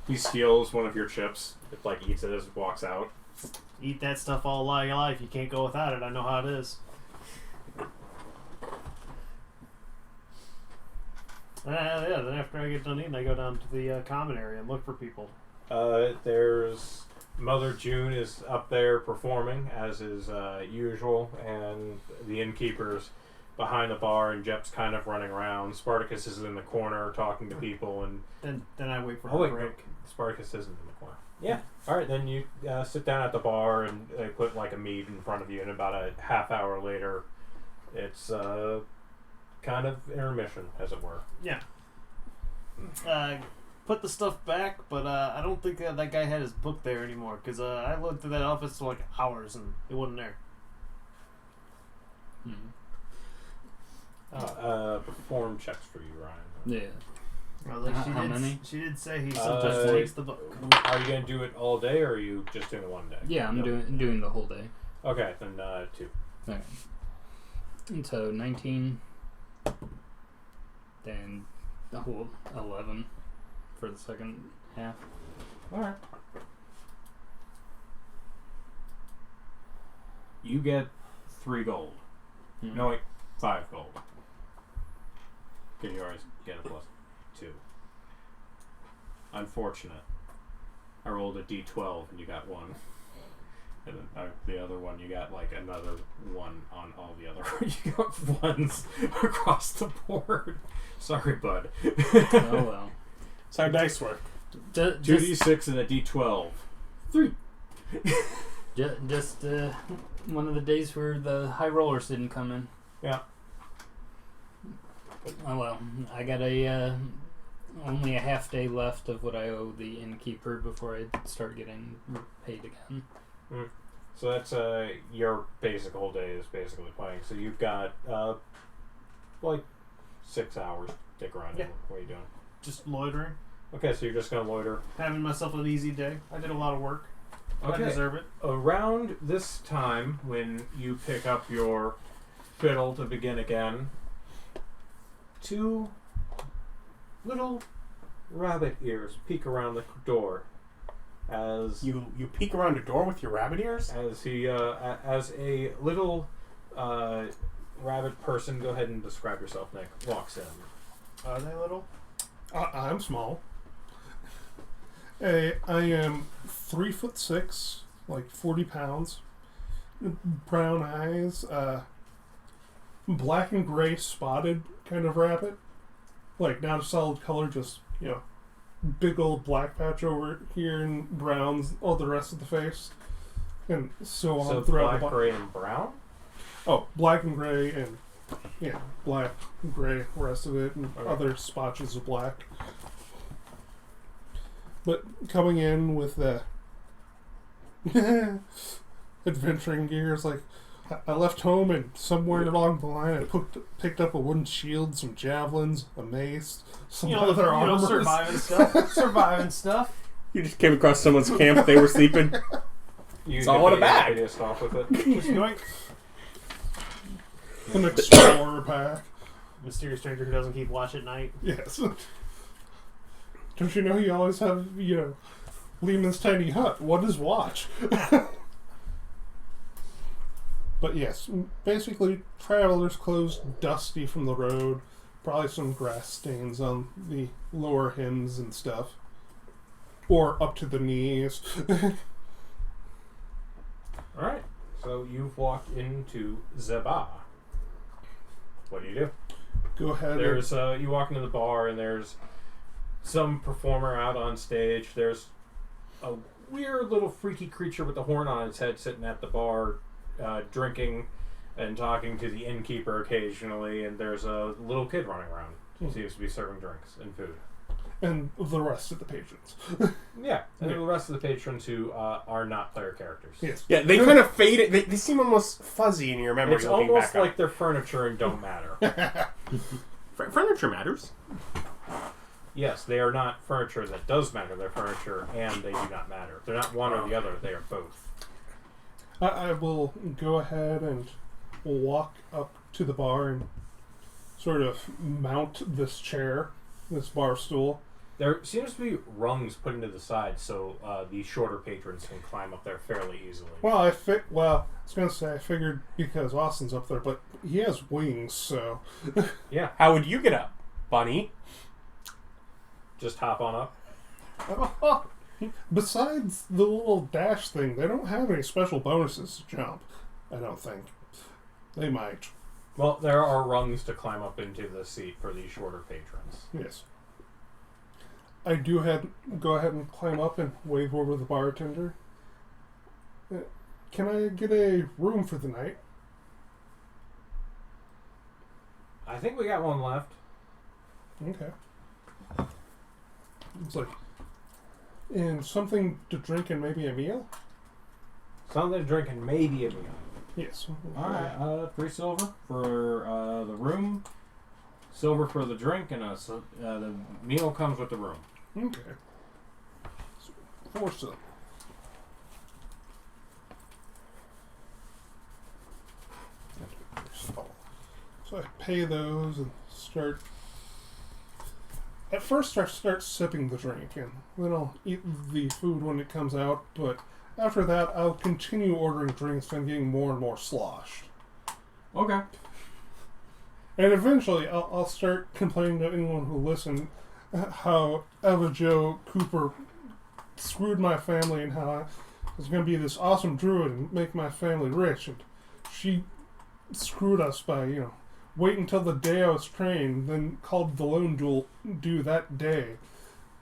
He steals one of your chips. It eats it as it walks out. Eat that stuff all your life. You can't go without it. I know how it is. Yeah, then after I get done eating, I go down to the common area and look for people. There's Mother June is up there performing, as is usual, and the innkeeper's behind the bar, and Jep's kind of running around. Spartacus is in the corner talking to people, and then I wait for a break. No, Spartacus isn't in the corner. Yeah. All right, then you sit down at the bar, and they put a mead in front of you, and about a half hour later, it's kind of intermission, as it were. Yeah. Put the stuff back, but I don't think that guy had his book there anymore, because I looked at that office for hours and it wasn't there. Perform checks for you, Ryan. Yeah. How many? She did say he sometimes takes the book. Are you going to do it all day, or are you just doing it one day? Yeah, I'm doing the whole day. Okay, then 2. Okay. And so 19, then the whole 11 for the second half. Alright. You get 3 gold. Mm-hmm. No, wait, 5 gold. Because you always get a +2. Unfortunate. I rolled a d12 and you got 1. And then the other one, you got another 1 on all the other. You got 1s across the board. Sorry, bud. Oh well. That's how dice work. 2d6 and a d12. 3. Just one of the days where the high rollers didn't come in. Yeah. Oh well, I got only a half day left of what I owe the innkeeper before I start getting paid again. So that's your basic whole day is basically playing. So you've got like 6 hours. Stick around. Yeah. What are you doing? Just loitering. Okay, so you're just gonna loiter. Having myself an easy day. I did a lot of work. Okay. I deserve it. Around this time, when you pick up your fiddle to begin again, 2 little rabbit ears peek around the door as You peek around a door with your rabbit ears? as he as a little rabbit person. Go ahead and describe yourself, Nick. Walks in. Are they little? I'm small. I am 3'6", like 40 pounds. Brown eyes, black and gray spotted kind of rabbit. Like not a solid color, just big old black patch over here and browns all the rest of the face, and so on throughout black, the body. gray, and brown. Oh, black and gray and black and gray, rest of it, and other spotches of black. But coming in with the adventuring gears, like I left home and somewhere along the line I picked up a wooden shield, some javelins, a mace, some other armor. Surviving stuff. Surviving stuff. You just came across someone's camp, they were sleeping. It's all in a bag. Just off with it. Yoink. An explorer pack. Mysterious stranger who doesn't keep watch at night. Yes. Don't you know you always have, Lehman's tiny hut? What is watch? But yes, basically traveler's clothes, dusty from the road, probably some grass stains on the lower hems and stuff. Or up to the knees. Alright, so you've walked into Zeba. What do? Go ahead. There's you walk into the bar and there's some performer out on stage. There's a weird little freaky creature with a horn on its head sitting at the bar, drinking and talking to the innkeeper occasionally, and there's a little kid running around. He seems to be serving drinks and food. And the rest of the patrons. Yeah, and the rest of the patrons who are not player characters. Yes. Yeah, they kind of fade. They seem almost fuzzy in your memory. It's almost like they're furniture and don't matter. Furniture matters. Yes, they are not furniture that does matter. They're furniture and they do not matter. They're not one or the other. They are both. I will go ahead and walk up to the bar and sort of mount this chair, this bar stool. There seems to be rungs put into the side so the shorter patrons can climb up there fairly easily. Well, I was going to say I figured because Austin's up there, but he has wings, so... Yeah. How would you get up, Bunny? Just hop on up. Besides the little dash thing, they don't have any special bonuses to jump, I don't think. They might. Well, there are rungs to climb up into the seat for the shorter patrons. Yes. I do go ahead and climb up and wave over the bartender. Can I get a room for the night? I think we got one left. Okay. It's like, and something to drink and maybe a meal? Something to drink and maybe a meal. Yes. Alright, 3 silver for the room, silver for the drink, and the meal comes with the room. Okay. So, 4 silver. So I pay those and start... At first I start sipping the drink, and then I'll eat the food when it comes out, but after that I'll continue ordering drinks and getting more and more sloshed. Okay. And eventually I'll start complaining to anyone who listens how Eva Jo Cooper screwed my family and how I was going to be this awesome druid and make my family rich, and she screwed us by, wait until the day I was trained, then called the loan due that day.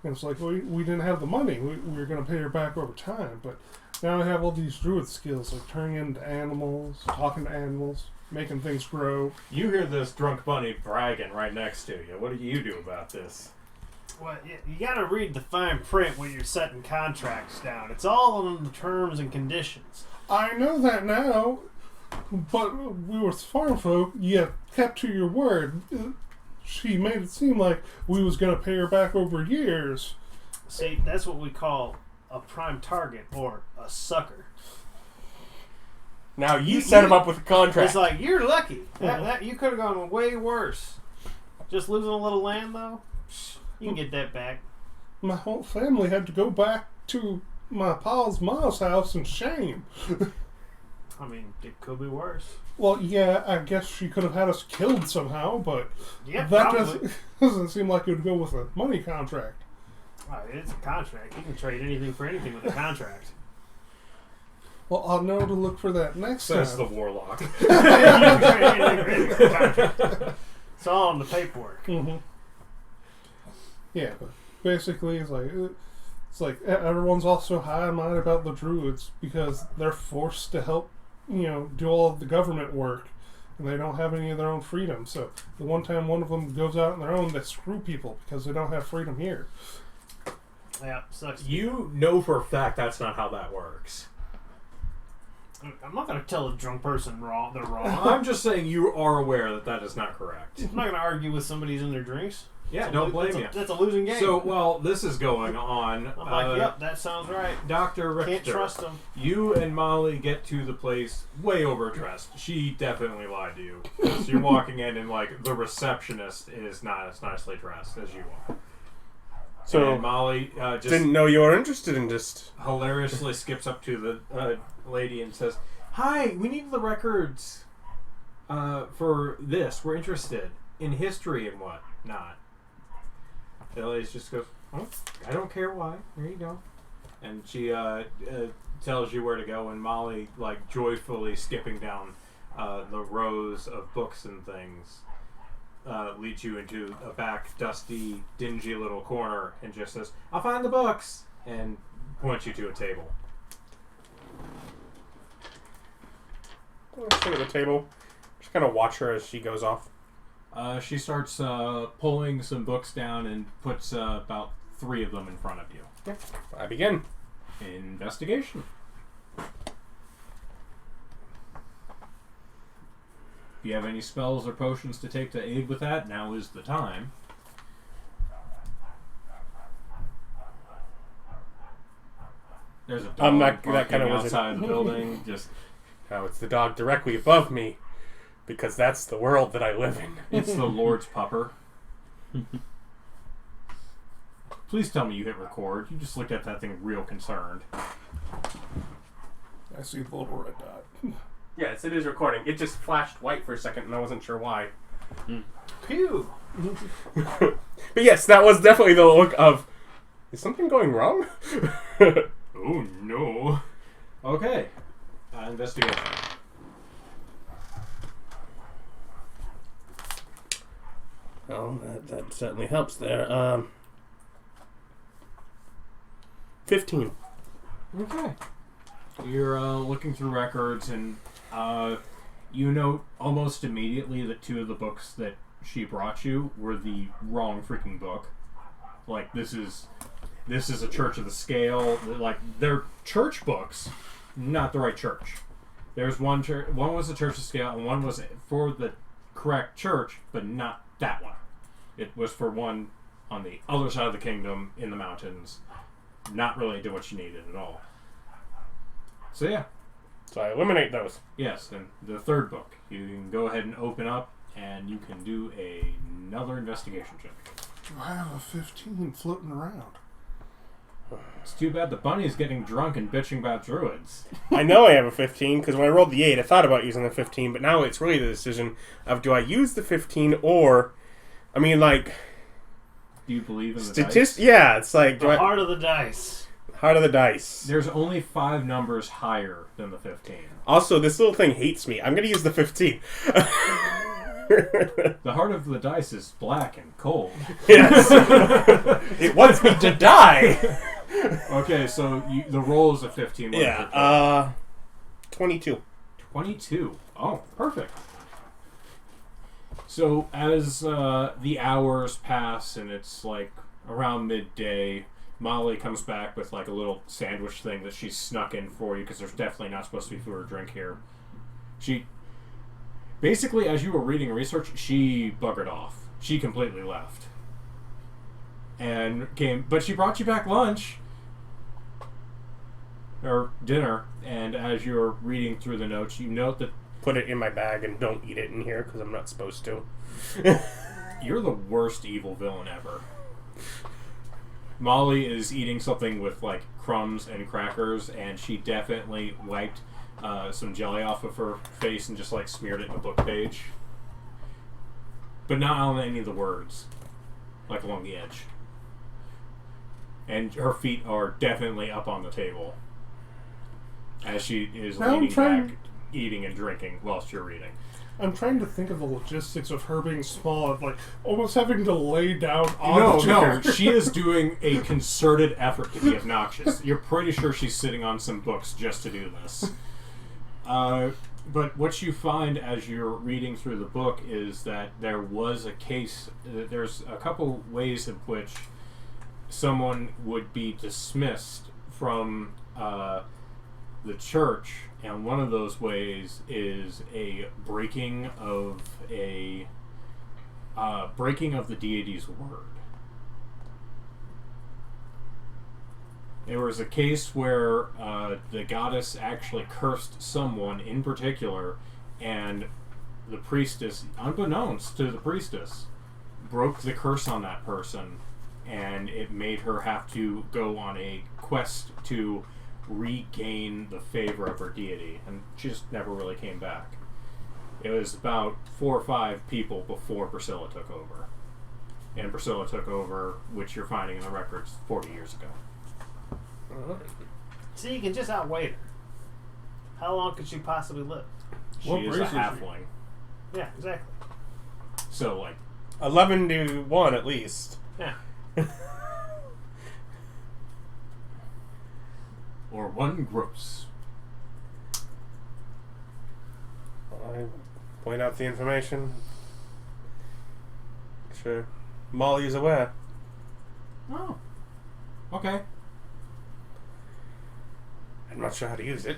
And it's like, we didn't have the money. We were going to pay her back over time, but now I have all these druid skills, like turning into animals, talking to animals, making things grow. You hear this drunk bunny bragging right next to you. What do you do about this? Well, you gotta read the fine print when you're setting contracts down. It's all on the terms and conditions. I know that now, but we were farm folk. You kept to your word. She made it seem like we was going to pay her back over years. See, that's what we call a prime target or a sucker. Now you set him up with a contract. It's like, you're lucky. That you could have gone way worse. Just losing a little land, though, you can get that back. My whole family had to go back to my pa's mom's house in shame. I mean, it could be worse. Well, yeah, I guess she could have had us killed somehow, but Yeah, that doesn't seem like it would go with a money contract. It's a contract. You can trade anything for anything with a contract. Well, I'll know to look for that next Says time. the warlock. You can trade anything for anything with a contract. It's all on the paperwork. Mm-hmm. Yeah, but basically, it's like everyone's also high and mighty about the druids because they're forced to help, do all of the government work, and they don't have any of their own freedom. So the one time one of them goes out on their own, they screw people because they don't have freedom here. Yeah, sucks. You know for a fact that's not how that works. I'm not going to tell a drunk person they're wrong. I'm just saying you are aware that is not correct. I'm not going to argue with somebody who's in their drinks. Yeah, don't blame you. That's a losing game. So, while this is going on, I'm like, yep, that sounds right. Dr. Richter, Can't trust him. You and Molly get to the place way overdressed. She definitely lied to you. So you're walking in and, the receptionist is not as nicely dressed as you are. So and Molly just didn't know you were interested in just hilariously skips up to the lady and says, "Hi, we need the records for this. We're interested in history and whatnot." The lady just goes, "Oh, I don't care why. There you go." And she tells you where to go, and Molly, joyfully skipping down the rows of books and things, leads you into a back, dusty, dingy little corner and just says, "I'll find the books," and points you to a table. I'll sit at the table. Just kind of watch her as she goes off. She starts pulling some books down and puts about 3 of them in front of you. Yep. I begin. Investigation. If you have any spells or potions to take to aid with that, now is the time. There's a dog I'm not that barking kind of wizard. outside the building. Just Now it's the dog directly above me, because that's the world that I live in. it's the Lord's pupper. Please tell me you hit record. You just looked at that thing real concerned. I see the little red dot. Yes, it is recording. It just flashed white for a second, and I wasn't sure why. Phew. But yes, that was definitely the look of, is something going wrong? Oh no. Okay. Investigation. Well, that certainly helps there. 15. Okay. You're looking through records, and you note almost immediately that 2 of the books that she brought you were the wrong freaking book. This is a Church of the Scale. They're church books, not the right church. There's one was the Church of the Scale, and one was for the correct church, but not that one. It was for one on the other side of the kingdom in the mountains, not related to what you needed at all. So yeah. So I eliminate those. Yes, and the 3rd book, you can go ahead and open up, and you can do another investigation check. I have a 15 floating around. It's too bad the bunny is getting drunk and bitching about druids. I know I have a 15, because when I rolled the 8, I thought about using the 15, but now it's really the decision of, do I use the 15 or... I mean, do you believe in the dice? Yeah, it's like... The heart of the dice. Heart of the dice. There's only 5 numbers higher than the 15. Also, this little thing hates me. I'm going to use the 15. The heart of the dice is black and cold. Yes. It wants me to die. Okay, so the roll is a 15. Yeah, 22. 22. Oh, perfect. So as the hours pass and it's like around midday, Molly comes back with like a little sandwich thing that she's snuck in for you because there's definitely not supposed to be food or drink here. She basically, as you were reading research, she buggered off. She completely left and came, but she brought you back lunch or dinner. And as you're reading through the notes, you note that Put it in my bag and don't eat it in here because I'm not supposed to. you're the worst evil villain ever. Molly is eating something with like crumbs and crackers, and she definitely wiped some jelly off of her face and just like smeared it in a book page. But not on any of the words, like along the edge. And her feet are definitely up on the table as she is leaning back, eating and drinking whilst you're reading. I'm trying to think of the logistics of her being small, of like almost having to lay down on the chair. No, she is doing a concerted effort to be obnoxious. You're pretty sure she's sitting on some books just to do this. But what you find as you're reading through the book is that there was a case, there's a couple ways in which someone would be dismissed from the church, and one of those ways is a breaking of the deity's word. There was a case where the goddess actually cursed someone in particular, and the priestess, unbeknownst to the priestess, broke the curse on that person, and it made her have to go on a quest to regain the favor of her deity, and she just never really came back. It was about 4 or 5 people before Priscilla took over. And Priscilla took over, which you're finding in the records, 40 years ago. So you can just outweigh her. How long could she possibly live? She is a halfling. Yeah, exactly. So, like... 11 to 1 at least. Yeah. Or 1 gross. I point out the information. Sure. Molly is aware. Oh. Okay. I'm not sure how to use it,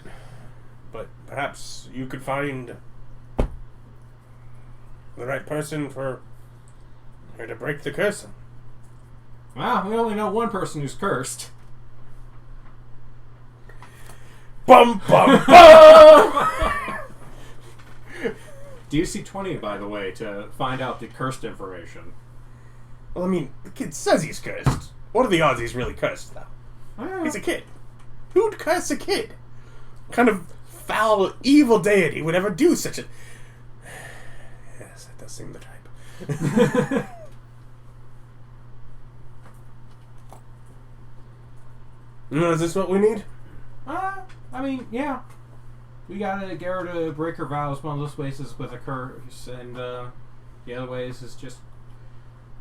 but perhaps you could find the right person for her to break the curse. Well, we only know one person who's cursed. Bum bum bum! DC 20, by the way, to find out the cursed information. Well, I mean, the kid says he's cursed. What are the odds he's really cursed, though? He's a kid. Who'd curse a kid? What kind of foul, evil deity would ever do such a... Yes, that does seem the type. Is this what we need? I mean, yeah. We gotta get her to break her vows. One of those ways is with a curse, and the other ways is just...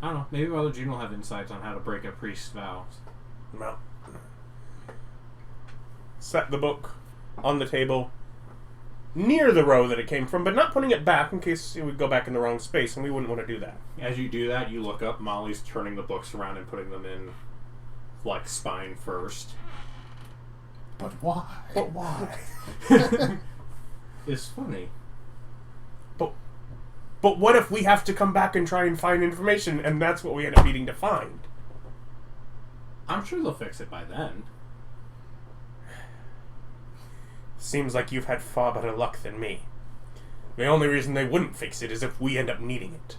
I don't know, maybe Mother June will have insights on how to break a priest's vows. Well, set the book on the table near the row that it came from, but not putting it back in case it would go back in the wrong space, and we wouldn't want to do that. As you do that, you look up. Molly's turning the books around and putting them in, like, spine first. But why? But why? It's funny. But what if we have to come back and try and find information, and that's what we end up needing to find? I'm sure they'll fix it by then. Seems like you've had far better luck than me. The only reason they wouldn't fix it is if we end up needing it.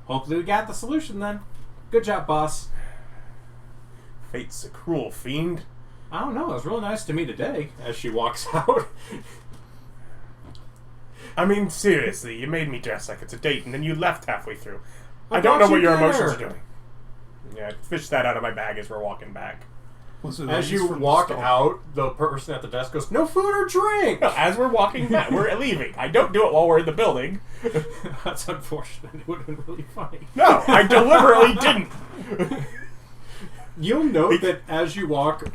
Hopefully we got the solution then. Good job, boss. Fate's a cruel fiend. I don't know. It was really nice to me today as she walks out. I mean, seriously, you made me dress like it's a date, and then you left halfway through. I I don't know bought what you your dinner. emotions are doing. Yeah, fish that out of my bag as we're walking back. As you walk out, the person at the desk goes, "No food or drink!" No, as we're walking back, we're leaving. I don't do it while we're in the building. That's unfortunate. It would have been really funny. No, I deliberately didn't. You'll note that as you walk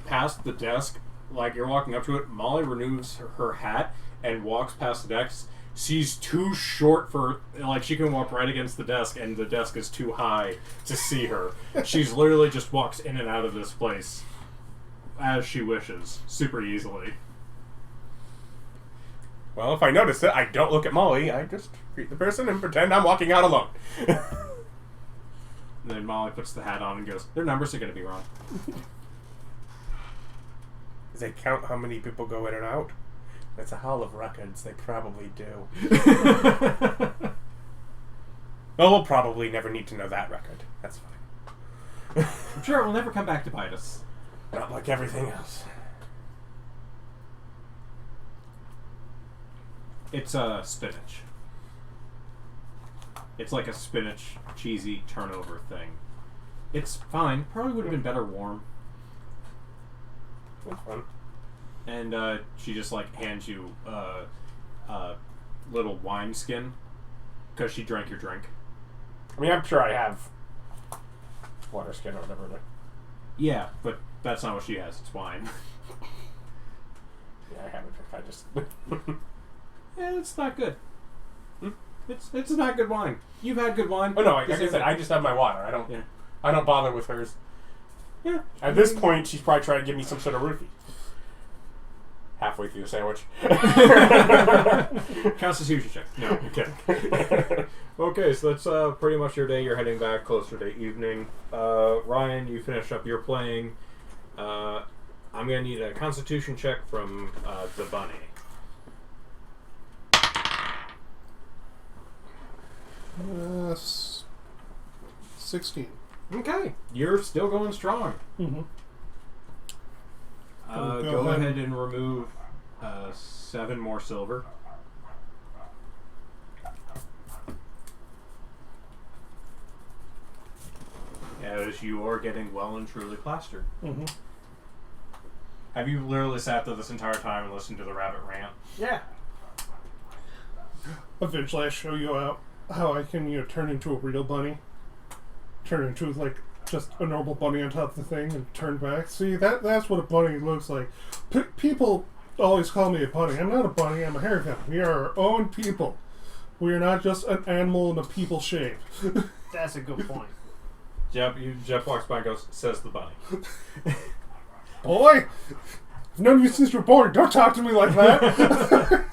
past the desk, like you're walking up to it, Molly removes her hat and walks past the desk. She's too short for, like, she can walk right against the desk, and the desk is too high to see her. She's literally just walks in and out of this place as she wishes, super easily. Well, if I notice it, I don't look at Molly. I just greet the person and pretend I'm walking out alone. And then Molly puts the hat on and goes, their numbers are going to be wrong. Does they count how many people go in and out? That's a hall of records. They probably do. Well, we'll probably never need to know that record. That's fine. I'm sure it will never come back to bite us. Not like everything else. It's spinach. It's like a spinach cheesy turnover thing. It's fine. Probably would have been better warm. That's fun. And she just like hands you a little wine skin because she drank your drink. I mean, I'm sure I have water skin or whatever. But Yeah, but that's not what she has. It's wine. yeah, I have a drink. I just... Yeah, it's not good. It's not good wine. You've had good wine. Oh no, like I said, I just have my water. I don't bother with hers. Yeah. At this point, she's probably trying to give me some sort of roofie. Halfway through the sandwich. Constitution check. No, okay. Okay, so that's pretty much your day. You're heading back closer to evening. Ryan, you finish up your playing. I'm going to need a Constitution check from the bunny. 16. Okay, you're still going strong. Mm-hmm. Go ahead and remove 7 more silver. As you are getting well and truly plastered. Mm-hmm. Have you literally sat there this entire time and listened to the rabbit rant? Yeah. Eventually, I show you out how I can, turn into a real bunny. Turn into, like, just a normal bunny on top of the thing and turn back. See, that's what a bunny looks like. People always call me a bunny. I'm not a bunny, I'm a haircut. We are our own people. We are not just an animal in a people shape. That's a good point. Jeff walks by and goes, says the bunny. Boy! I've known you since you were born. Don't talk to me like that.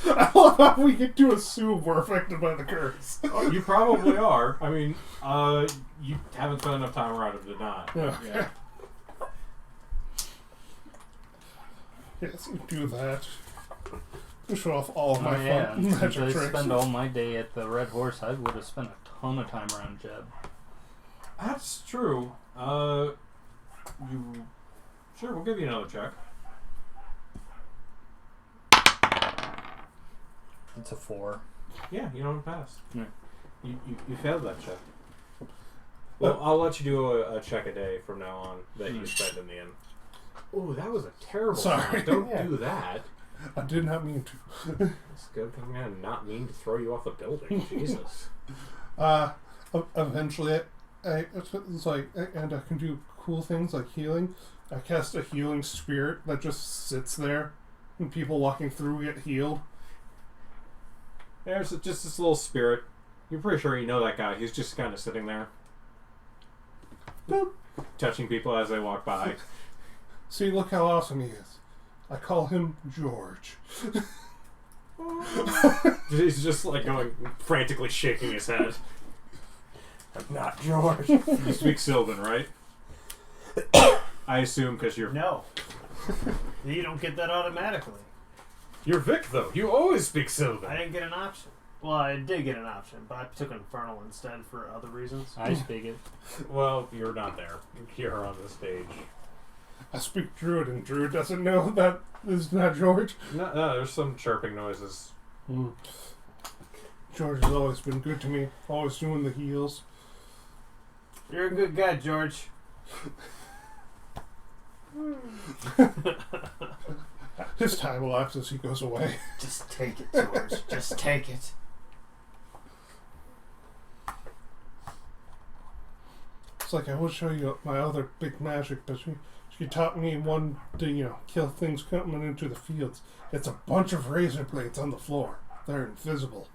I love how we get to assume we're affected by the curse. Oh, you probably are. I mean, you haven't spent enough time around it to not. Yeah. Yes, you do that. You show off all of my fun Since magic I tricks. spend all my day at the Red Horse, I would have spent a ton of time around Jeb. That's true. Sure, we'll give you another check. It's a 4. Yeah, you don't pass. Yeah. You failed that check. Well, I'll let you do a check a day from now on that you spend in the inn. Oh, that was a terrible Sorry. sound. Don't do that. I did not mean to. It's a good thing I did not mean to throw you off the building. Jesus. Eventually, it's like, and I can do cool things like healing. I cast a healing spirit that just sits there, and people walking through get healed. There's just this little spirit. You're pretty sure you know that guy. He's just kind of sitting there. Boop. Touching people as they walk by. See, look how awesome he is. I call him George. He's just like going frantically shaking his head. I'm not George. You speak Sylvan, right? I assume because you're... No. You don't get that automatically. You're Vic, though. You always speak Sylvan. I didn't get an option. Well, I did get an option, but I took Infernal instead for other reasons. I speak it. Well, you're not there. You're on the stage. I speak Druid, and Druid doesn't know that this is not George. No, there's some chirping noises. George has always been good to me, always doing the heals. You're a good guy, George. His time elapses as he goes away. Just take it, George. Just take it. It's like, I will show you my other big magic, but she She taught me one to, kill things coming into the fields. It's a bunch of razor blades on the floor. They're invisible.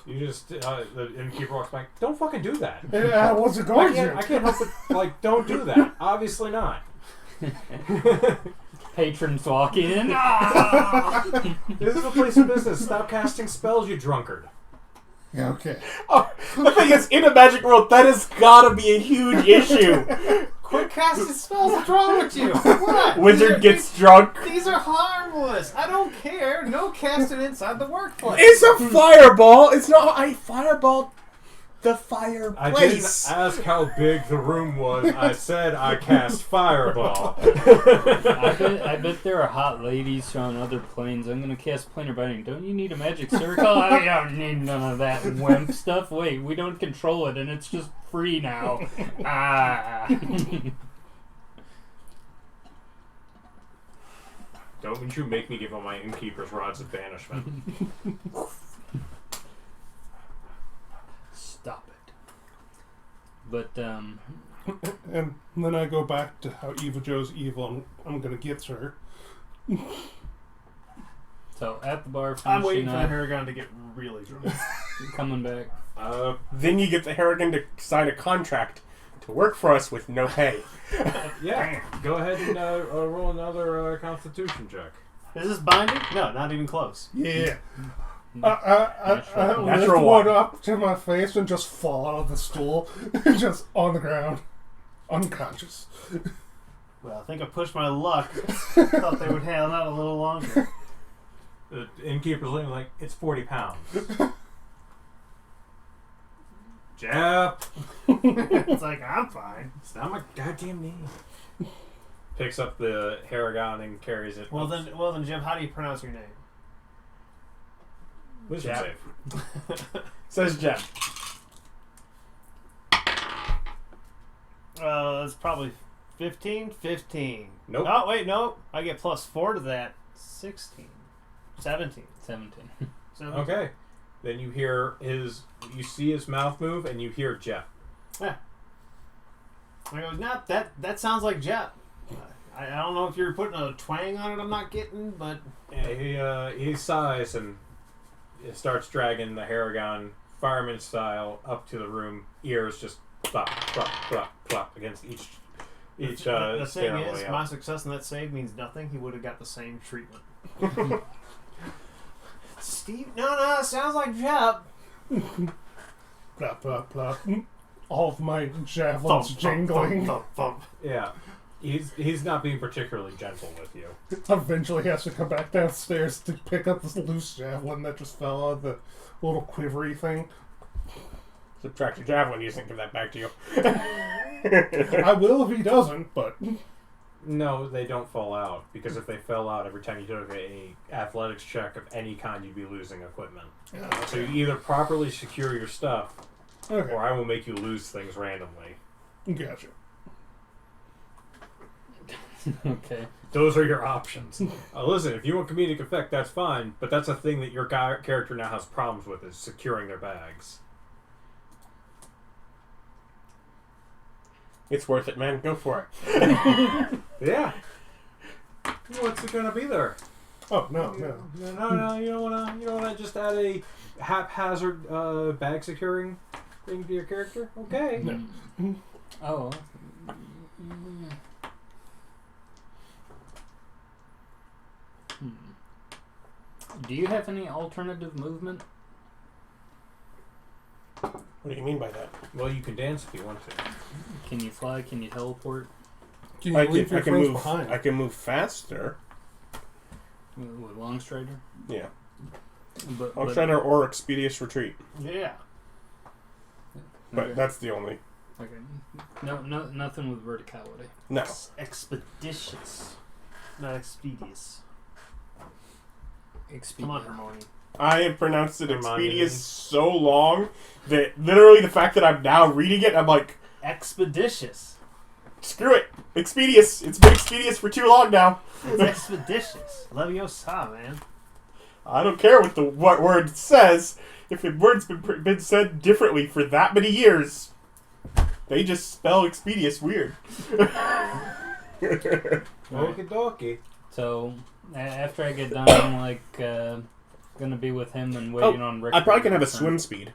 You just, the innkeeper walks back, don't fucking do that. I wasn't going to. I can't help it, don't do that. Obviously not. Patrons walk in. This is a place of business. Stop casting spells, you drunkard. Yeah, okay. Oh, the thing is, in a magic world, that has gotta be a huge issue. Quit casting spells. What's wrong with you? What? Wizard gets drunk. These are harmless. I don't care. No casting inside the workplace. It's a fireball. It's not. I fireball the fireplace. I didn't ask how big the room was. I said I cast fireball. I bet there are hot ladies on other planes. I'm gonna cast planar binding. Don't you need a magic circle? I don't need none of that wimp stuff. Wait, we don't control it, and it's just free now. Don't you make me give up my innkeeper's rods of banishment. Stop it. But, And then I go back to how Eva Jo's evil, and I'm going to get her. So, at the bar, I'm waiting finishing for the up, Harrigan to get really drunk. coming back. Then you get the Harrigan to sign a contract to work for us with no pay. Yeah, go ahead and roll another Constitution check. Is this binding? No, not even close. Yeah. I lift Natural one one. up to my face and just fall out of the stool. Just on the ground. Unconscious. Well, I think I pushed my luck. Thought they would hang out a little longer. The innkeeper's looking like, it's 40 pounds. Jep! It's like, I'm fine. It's not my goddamn name. Picks up the Harrigan and carries it. Well then, Jim, how do you pronounce your name? Wisdom Jep. save. Says Jen. It's probably 15? 15. Nope. Oh, wait, no. I get +4 to that. 16. 17. 17. 17. Okay. Then you hear you see his mouth move, and you hear Jeff. Yeah. I go, nah, that sounds like Jet. I don't know if you're putting a twang on it I'm not getting, but... He sighs and starts dragging the Harrigan fireman style up to the room. Ears just plop, plop, plop, plop against each the thing stairway is, up. my success in that save means nothing. He would have got the same treatment. Steve? No, it sounds like Jet. Plop, plop, plop. All of my javelins jingling. Thump, thump. Yeah. He's not being particularly gentle with you. Eventually has to come back downstairs to pick up this loose javelin that just fell out of the little quivery thing. Subtract your javelin, you think give that back to you. I will if he doesn't, but... No, they don't fall out, because if they fell out every time you took a athletics check of any kind, you'd be losing equipment. So you either properly secure your stuff, Okay, or I will make you lose things randomly. gotcha. Okay. Those are your options. Listen, if you want comedic effect, that's fine, but that's a thing that your character now has problems with, is securing their bags. It's worth it, man. Go for it. Yeah. What's it gonna be there? Oh, no. No. You don't wanna just add a haphazard bag securing thing to your character? Okay. No. Oh. Do you have any alternative movement? What do you mean by that? Well, you can dance if you want to. Can you fly? Can you teleport? Can you leave your I can friends move. behind? I can move faster. With Long Strider? Yeah. But Strider or Expeditious Retreat. Yeah. But Okay. that's the only. Okay. No, nothing with verticality. No. Expeditious. Not expeditious. Come on, Hermione. I have pronounced it Hermione. Expeditious so long that literally the fact that I'm now reading it, I'm like, Expeditious. screw it. Expeditious. It's been Expeditious for too long now. It's expeditious. Leviosa, man. I don't care what word says. If the word's been said differently for that many years, they just spell expeditious weird. Okie dokie. So after I get done, I'm like gonna be with him and waiting on Richter. I probably can have a swim speed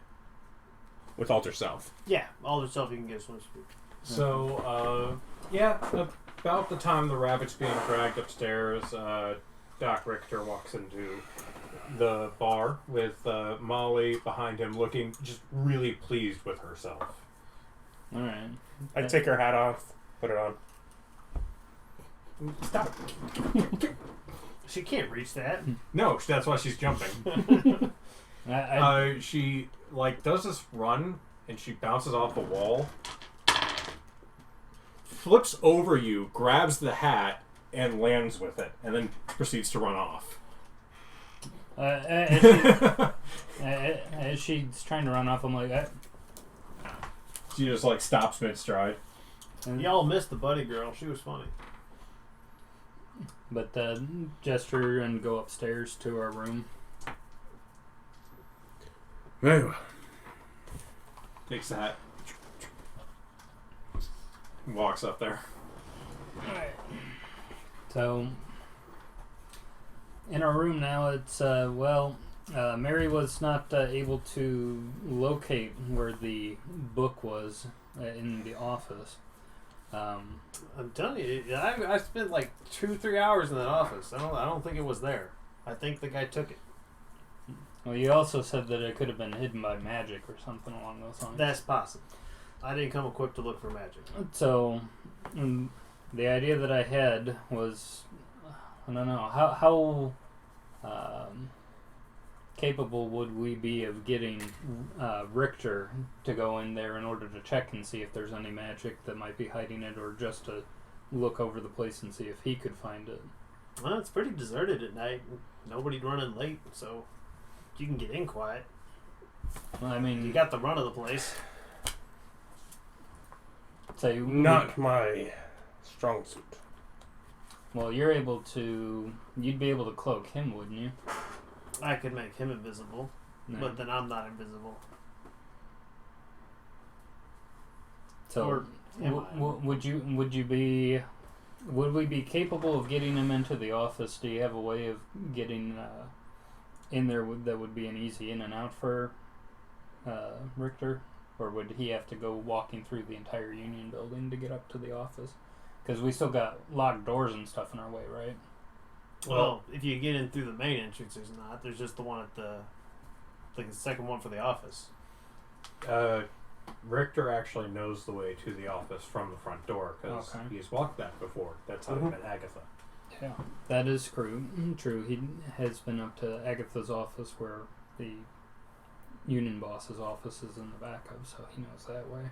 with alter self. Yeah, all yourself you can get a swim speed. So, about the time the rabbit's being dragged upstairs, Doc Richter walks into the bar with Molly behind him, looking just really pleased with herself. All right. I take her hat off, put it on. Stop. She can't reach that. No, that's why she's jumping. She does this run, and she bounces off the wall, flips over you, grabs the hat, and lands with it, and then proceeds to run off. As she's trying to run off, I'm like, She just stops mid-stride. Y'all missed the buddy girl. She was funny. But gesture and go upstairs to our room. Very well. Takes the hat. Walks up there. Alright. So, in our room now, it's, Mary was not able to locate where the book was in the office. I'm telling you, I spent 2-3 hours in that office. I don't think it was there. I think the guy took it. Well, you also said that it could have been hidden by magic or something along those lines. That's possible. I didn't come equipped to look for magic. So, the idea that I had was, I don't know, how capable would we be of getting Richter to go in there in order to check and see if there's any magic that might be hiding it, or just to look over the place and see if he could find it? Well, it's pretty deserted at night. Nobody's running late, so you can get in quiet. Well, I mean, you got the run of the place. So not my strong suit. Well, you'd be able to cloak him, wouldn't you? I could make him invisible, but then I'm not invisible. So, would we be capable of getting him into the office? Do you have a way of getting in there that would be an easy in and out for Richter? Or would he have to go walking through the entire Union building to get up to the office? Because we still got locked doors and stuff in our way, right? Well, if you get in through the main entrance, there's not. There's just the one at the second one for the office. Richter actually knows the way to the office from the front door because he's walked that before. That's how he met Agatha. Yeah, that is true. He has been up to Agatha's office, where the Union boss's office is in the back of, so he knows that way.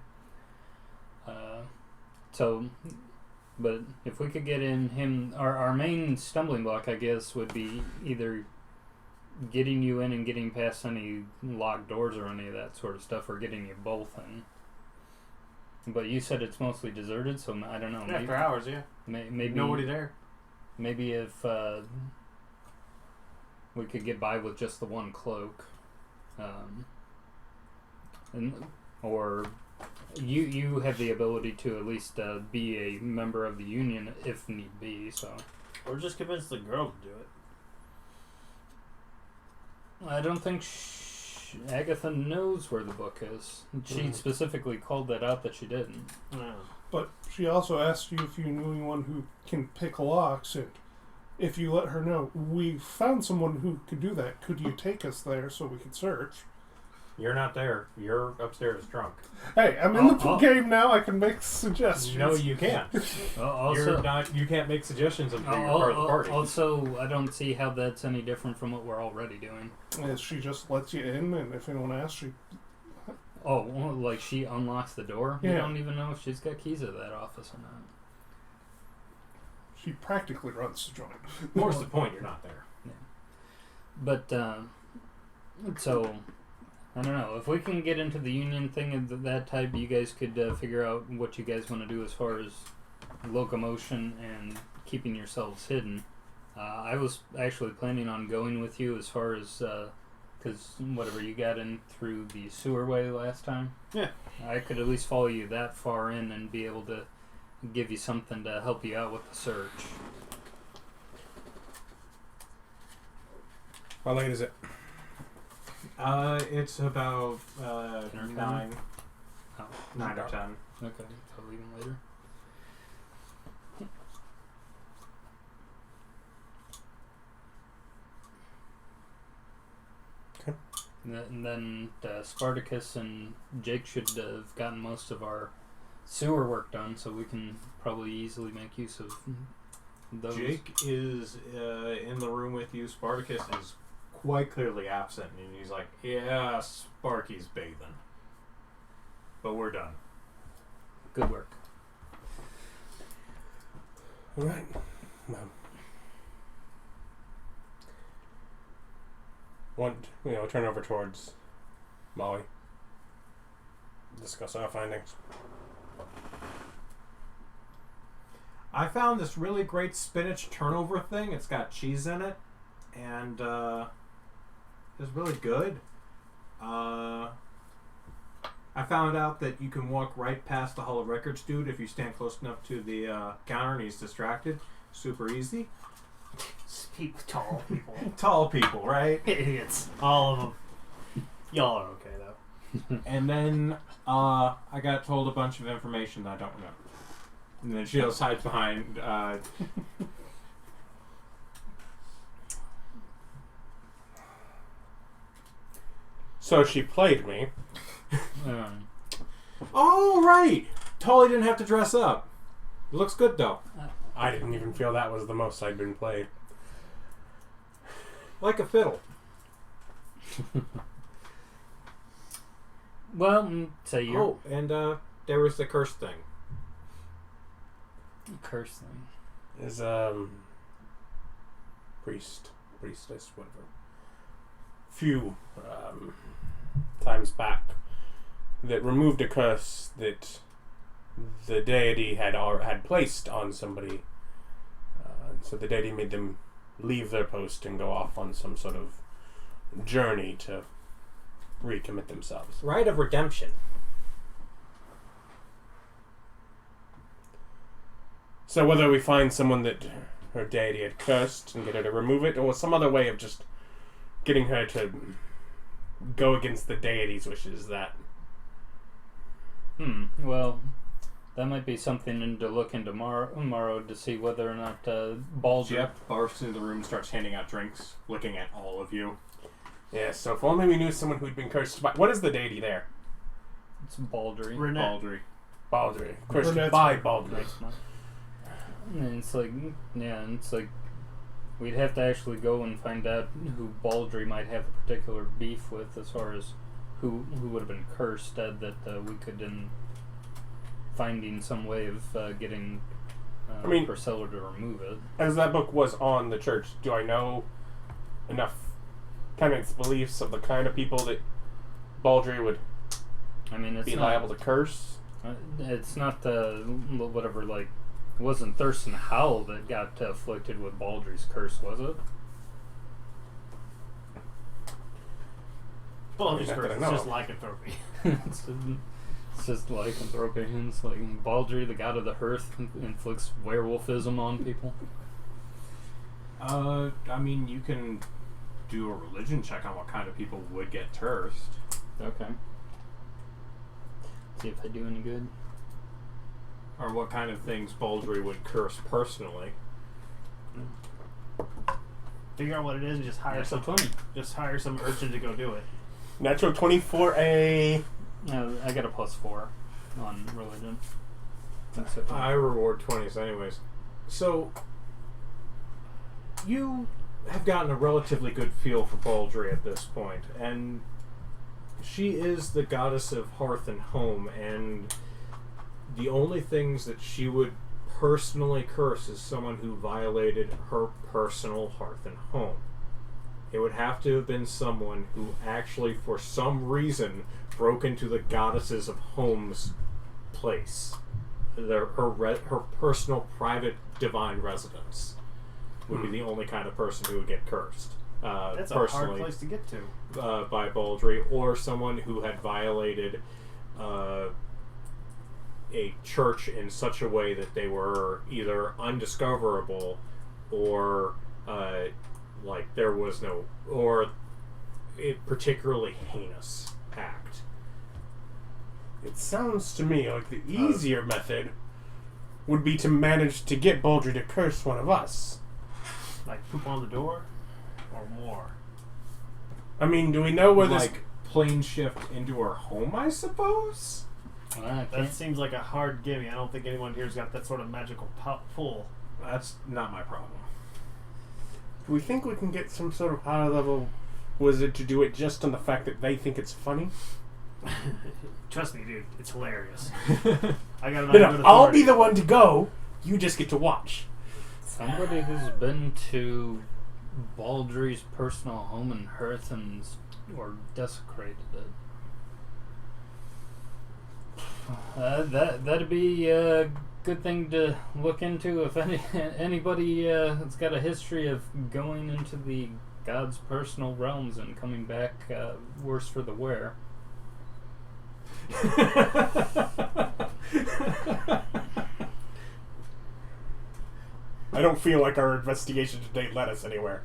But if we could get in him, our main stumbling block, I guess, would be either getting you in and getting past any locked doors or any of that sort of stuff, or getting you both in. But you said it's mostly deserted, so I don't know. After hours, yeah. Maybe nobody there. Maybe if we could get by with just the one cloak, or you have the ability to at least be a member of the Union if need be. So, or just convince the girl to do it. I don't think Agatha knows where the book is. She specifically called that out that she didn't. No. But she also asked you if you knew anyone who can pick locks, and if you let her know, we found someone who could do that. Could you take us there so we could search? You're not there. You're upstairs drunk. Hey, I'm in the game now. I can make suggestions. No, you can't. You can't make suggestions until you're part of the party. Also, I don't see how that's any different from what we're already doing. She just lets you in, and if anyone asks, she... Oh, like she unlocks the door? Yeah. You don't even know if she's got keys to that office or not. She practically runs the joint. More's the point, you're not there. Yeah. But, so... I don't know. If we can get into the Union thing of that type, you guys could figure out what you guys want to do as far as locomotion and keeping yourselves hidden. I was actually planning on going with you as far as... because whatever, you got in through the sewer way last time. Yeah. I could at least follow you that far in and be able to give you something to help you out with the search. How late is it? It's about 9. Oh, 9 or 10. okay, I'll leave them later. Okay. And then Spartacus and Jake should have gotten most of our sewer work done, so we can probably easily make use of those. Jake is in the room with you. Spartacus is quite clearly absent, and he's like, yeah, Sparky's bathing. But we're done. Good work. All right. Well, turn over towards Molly. Discuss our findings. I found this really great spinach turnover thing. It's got cheese in it, and it's really good. I found out that you can walk right past the Hall of Records dude if you stand close enough to the counter and he's distracted. Super easy. Tall people. Tall people, right? Idiots. All of them. Y'all are okay, though. And then I got told a bunch of information that I don't remember. And then she just hides behind... So she played me. Oh, right! Totally didn't have to dress up. It looks good, though. I didn't even feel that was the most I'd been played. Like a fiddle. Well, so you're... Oh, and there was the curse thing. Curse thing. Is priestess, whatever. Few times back, that removed a curse that the deity had placed on somebody. So the deity made them leave their post and go off on some sort of journey to recommit themselves. Rite of redemption. So whether we find someone that her deity had cursed and get her to remove it, or some other way of just getting her to go against the deity's wishes, that... Well, that might be something to look into tomorrow to see whether or not Baldur... Jeff barfs into the room and starts handing out drinks, looking at all of you. Yeah, so if only we knew someone who'd been cursed by... What is the deity there? It's Baldry. Baldry. Baldry. Cursed Renette's by Baldry. And it's like, yeah, and it's like, we'd have to actually go and find out who Baldry might have a particular beef with, as far as who would have been cursed, that we could in finding some way of getting Priscilla to remove it. As that book was on the church, do I know enough kind of its beliefs of the kind of people that Baldry would be liable to curse? It's not whatever, like, it wasn't Thurston Howell that got afflicted with Baldry's curse, was it? Baldry's curse is just lycanthropy. It's just lycanthropy. It's like Baldry, the god of the hearth, inflicts werewolfism on people. I mean, you can do a religion check on what kind of people would get cursed. Okay. See if I do any good. Or what kind of things Baldry would curse personally. Figure out what it is and just hire some urchin to go do it. Natural 20 for a... I got a +4 on religion. I reward 20s anyways. So, you have gotten a relatively good feel for Baldry at this point, and she is the goddess of hearth and home, and the only things that she would personally curse is someone who violated her personal hearth and home. It would have to have been someone who actually, for some reason, broke into the goddesses of home's place. Her personal, private, divine residence would be the only kind of person who would get cursed. That's a hard place to get to. By Baldry, or someone who had violated a church in such a way that they were either undiscoverable or like there was no, or a particularly heinous act. It sounds to me like the easier method would be to manage to get Baldry to curse one of us. Like poop on the door? Or more? I mean, do we know where this... plane shift into her home, I suppose? That seems like a hard gimme. I don't think anyone here's got that sort of magical pull. That's not my problem. Do we think we can get some sort of higher level wizard to do it just on the fact that they think it's funny? Trust me, dude. It's hilarious. I got an No, I'll be the one to go. You just get to watch. Somebody who's been to Baldry's personal home and hearth and or desecrated it. That'd be a good thing to look into if anybody has got a history of going into the god's personal realms and coming back worse for the wear. I don't feel like our investigation to date led us anywhere.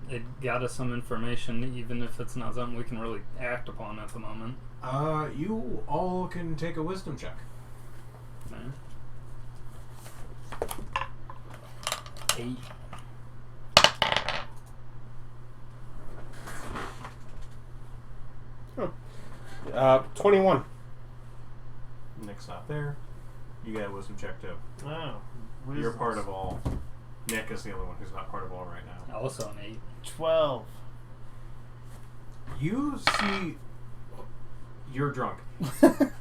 It got us some information, even if it's not something we can really act upon at the moment. You all can take a wisdom check. Okay. 8. 21. Nick's not there. You got a wisdom check too. Oh. You're part of all. Nick is the only one who's not part of all right now. Also an 8. 12. You see... You're drunk. I'm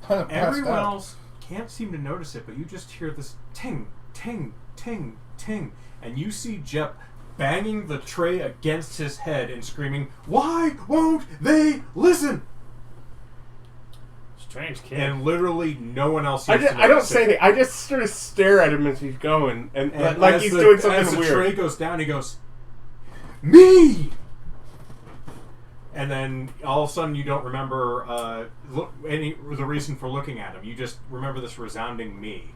Everyone passed out. else can't seem to notice it, but you just hear this ting, ting, ting, ting. And you see Jep banging the tray against his head and screaming, "Why won't they listen?" Strange kid. And literally no one else I seems to don't notice say it. anything. I just sort of stare at him as he's going. And And like as he's the- doing something as the weird. tray goes down, he goes, "Me!" And then all of a sudden you don't remember the reason for looking at him. You just remember this resounding "me."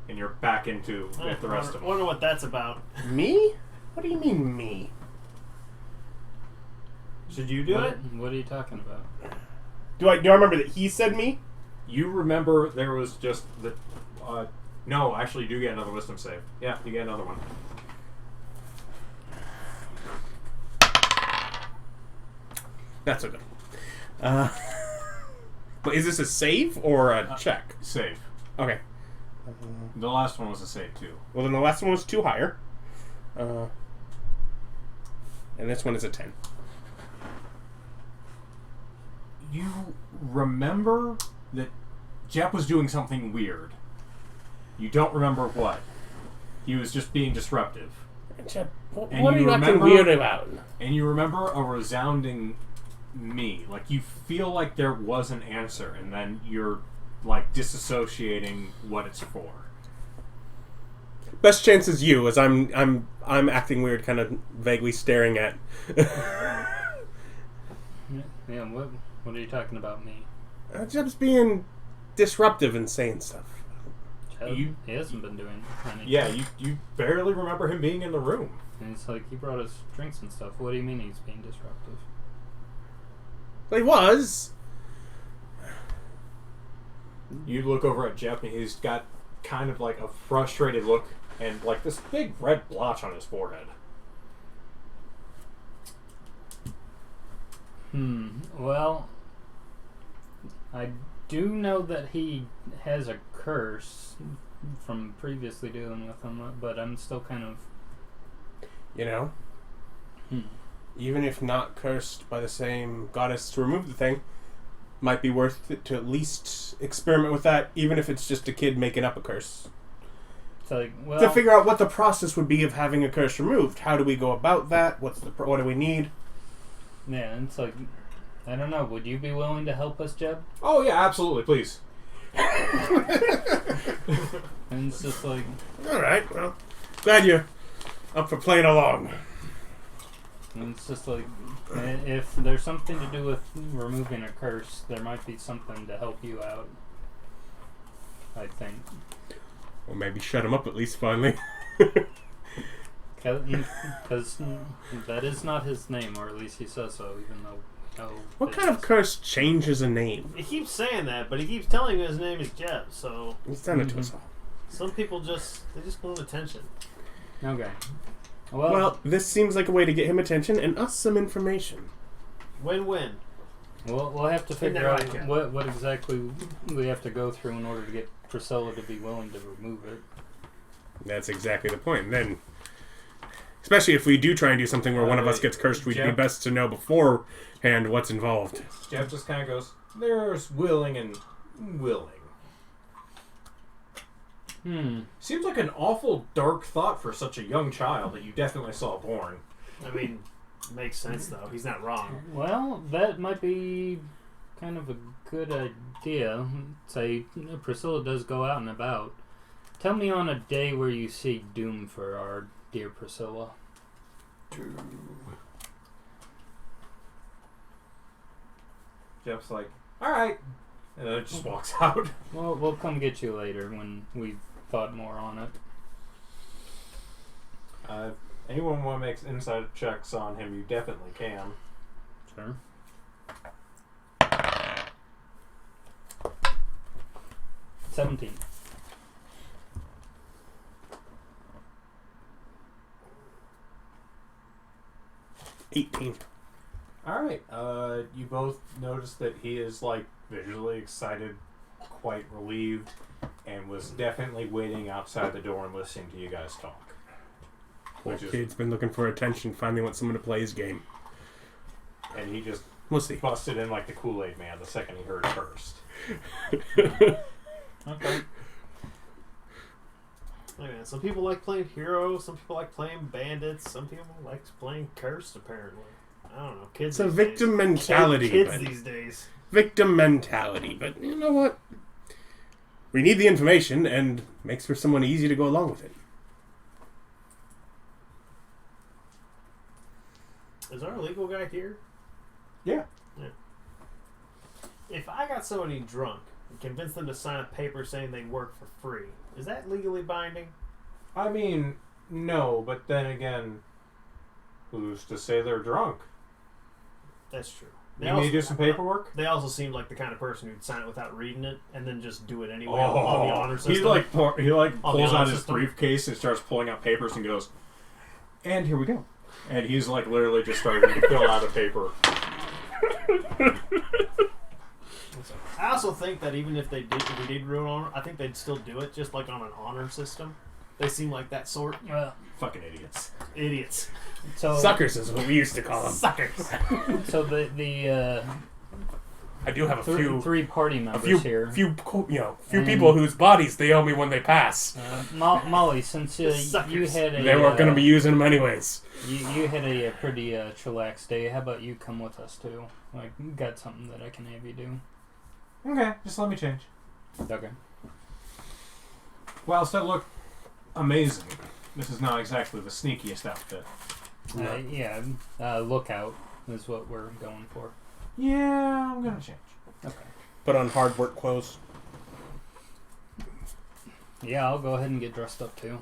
And you're back into with the rest of them. I wonder what that's about. Me? What do you mean, me? Should you do it? What are you talking about? Do I remember that he said me? You remember there was just the... no, actually you do get another wisdom save. Yeah, you get another one. That's okay. But is this a save or a check? Save. Okay. The last one was a save too. Well, then the last one was 2 higher. And this one is a 10. You remember that Jep was doing something weird. You don't remember what. He was just being disruptive. What And are you you acting remember- weird about? And you remember a resounding "me." Like you feel like there was an answer, and then you're like disassociating what it's for. Best chance is you, as I'm acting weird, kind of vaguely staring at. Yeah, what are you talking about, me? Jeb's being disruptive and saying stuff. He hasn't been doing anything. Yeah, you barely remember him being in the room. And it's like he brought us drinks and stuff. What do you mean he's being disruptive? But he was. You look over at Jep, and he's got kind of like a frustrated look and like this big red blotch on his forehead. Well, I do know that he has a curse from previously dealing with him, but I'm still kind of... You know? Even if not cursed by the same goddess to remove the thing, might be worth it to at least experiment with that, even if it's just a kid making up a curse. It's like, well... To figure out what the process would be of having a curse removed. How do we go about that? What do we need? Yeah, it's like... I don't know. Would you be willing to help us, Jeb? Oh yeah, absolutely, please. And it's just like... Alright, well, glad you're up for playing along. And it's just like... If there's something to do with removing a curse, there might be something to help you out. I think. Well, maybe shut him up at least finally. Because that is not his name, or at least he says so, even though... What kind of curse changes a name? He keeps saying that, but he keeps telling me his name is Jeb, so... He's done it to us all. Some people just want attention. Okay. Well, this seems like a way to get him attention and us some information. Win-win. We'll have to figure out what exactly we have to go through in order to get Priscilla to be willing to remove it. That's exactly the point. And then, especially if we do try and do something where one of us gets cursed, we'd be best to know beforehand what's involved. Jeff just kind of goes, there's willing and willing. Seems like an awful dark thought for such a young child that you definitely saw born. I mean, makes sense though. He's not wrong. Well, that might be kind of a good idea. Say Priscilla does go out and about. Tell me on a day where you see doom for our dear Priscilla. Jeff's like, alright. And then it just walks out. Well, we'll come get you later when we've thought more on it. Anyone want to make inside checks on him, you definitely can. Sure. $17. 18. Alright, you both notice that he is, like, visually excited, quite relieved, and was definitely waiting outside the door and listening to you guys talk. Poor kid's been looking for attention, finally wants someone to play his game. And he just see. Busted in like the Kool-Aid Man the second he heard it first. Okay. Some people like playing hero, some people like playing bandits, some people like playing cursed, apparently. I don't know. Kids. It's a victim mentality. Kids these days. Victim mentality, but you know what? We need the information, and makes for someone easy to go along with it. Is our legal guy here? Yeah. If I got somebody drunk and convinced them to sign a paper saying they work for free, is that legally binding? I mean, no, but then again, who's to say they're drunk? That's true. You need to do some paperwork? They also seemed like the kind of person who'd sign it without reading it and then just do it anyway on the honor system. He pulls out his briefcase and starts pulling out papers and goes, and here we go. And he's like literally just starting to fill out a paper. I also think that even if we did ruin honor, I think they'd still do it just like on an honor system. They seem like that sort. Fucking idiots. Idiots. So suckers is what we used to call them. Suckers. So the I do have a few 3 party members here. Few people whose bodies they owe me when they pass. Molly, since you had a... They weren't going to be using them anyways. You had a pretty chillax day. How about you come with us too? Like, got something that I can have you do. Okay, just let me change. Okay. Whilst that looked amazing, this is not exactly the sneakiest outfit. Lookout is what we're going for. Yeah, I'm gonna change. Okay. Put on hard work clothes. Yeah, I'll go ahead and get dressed up too.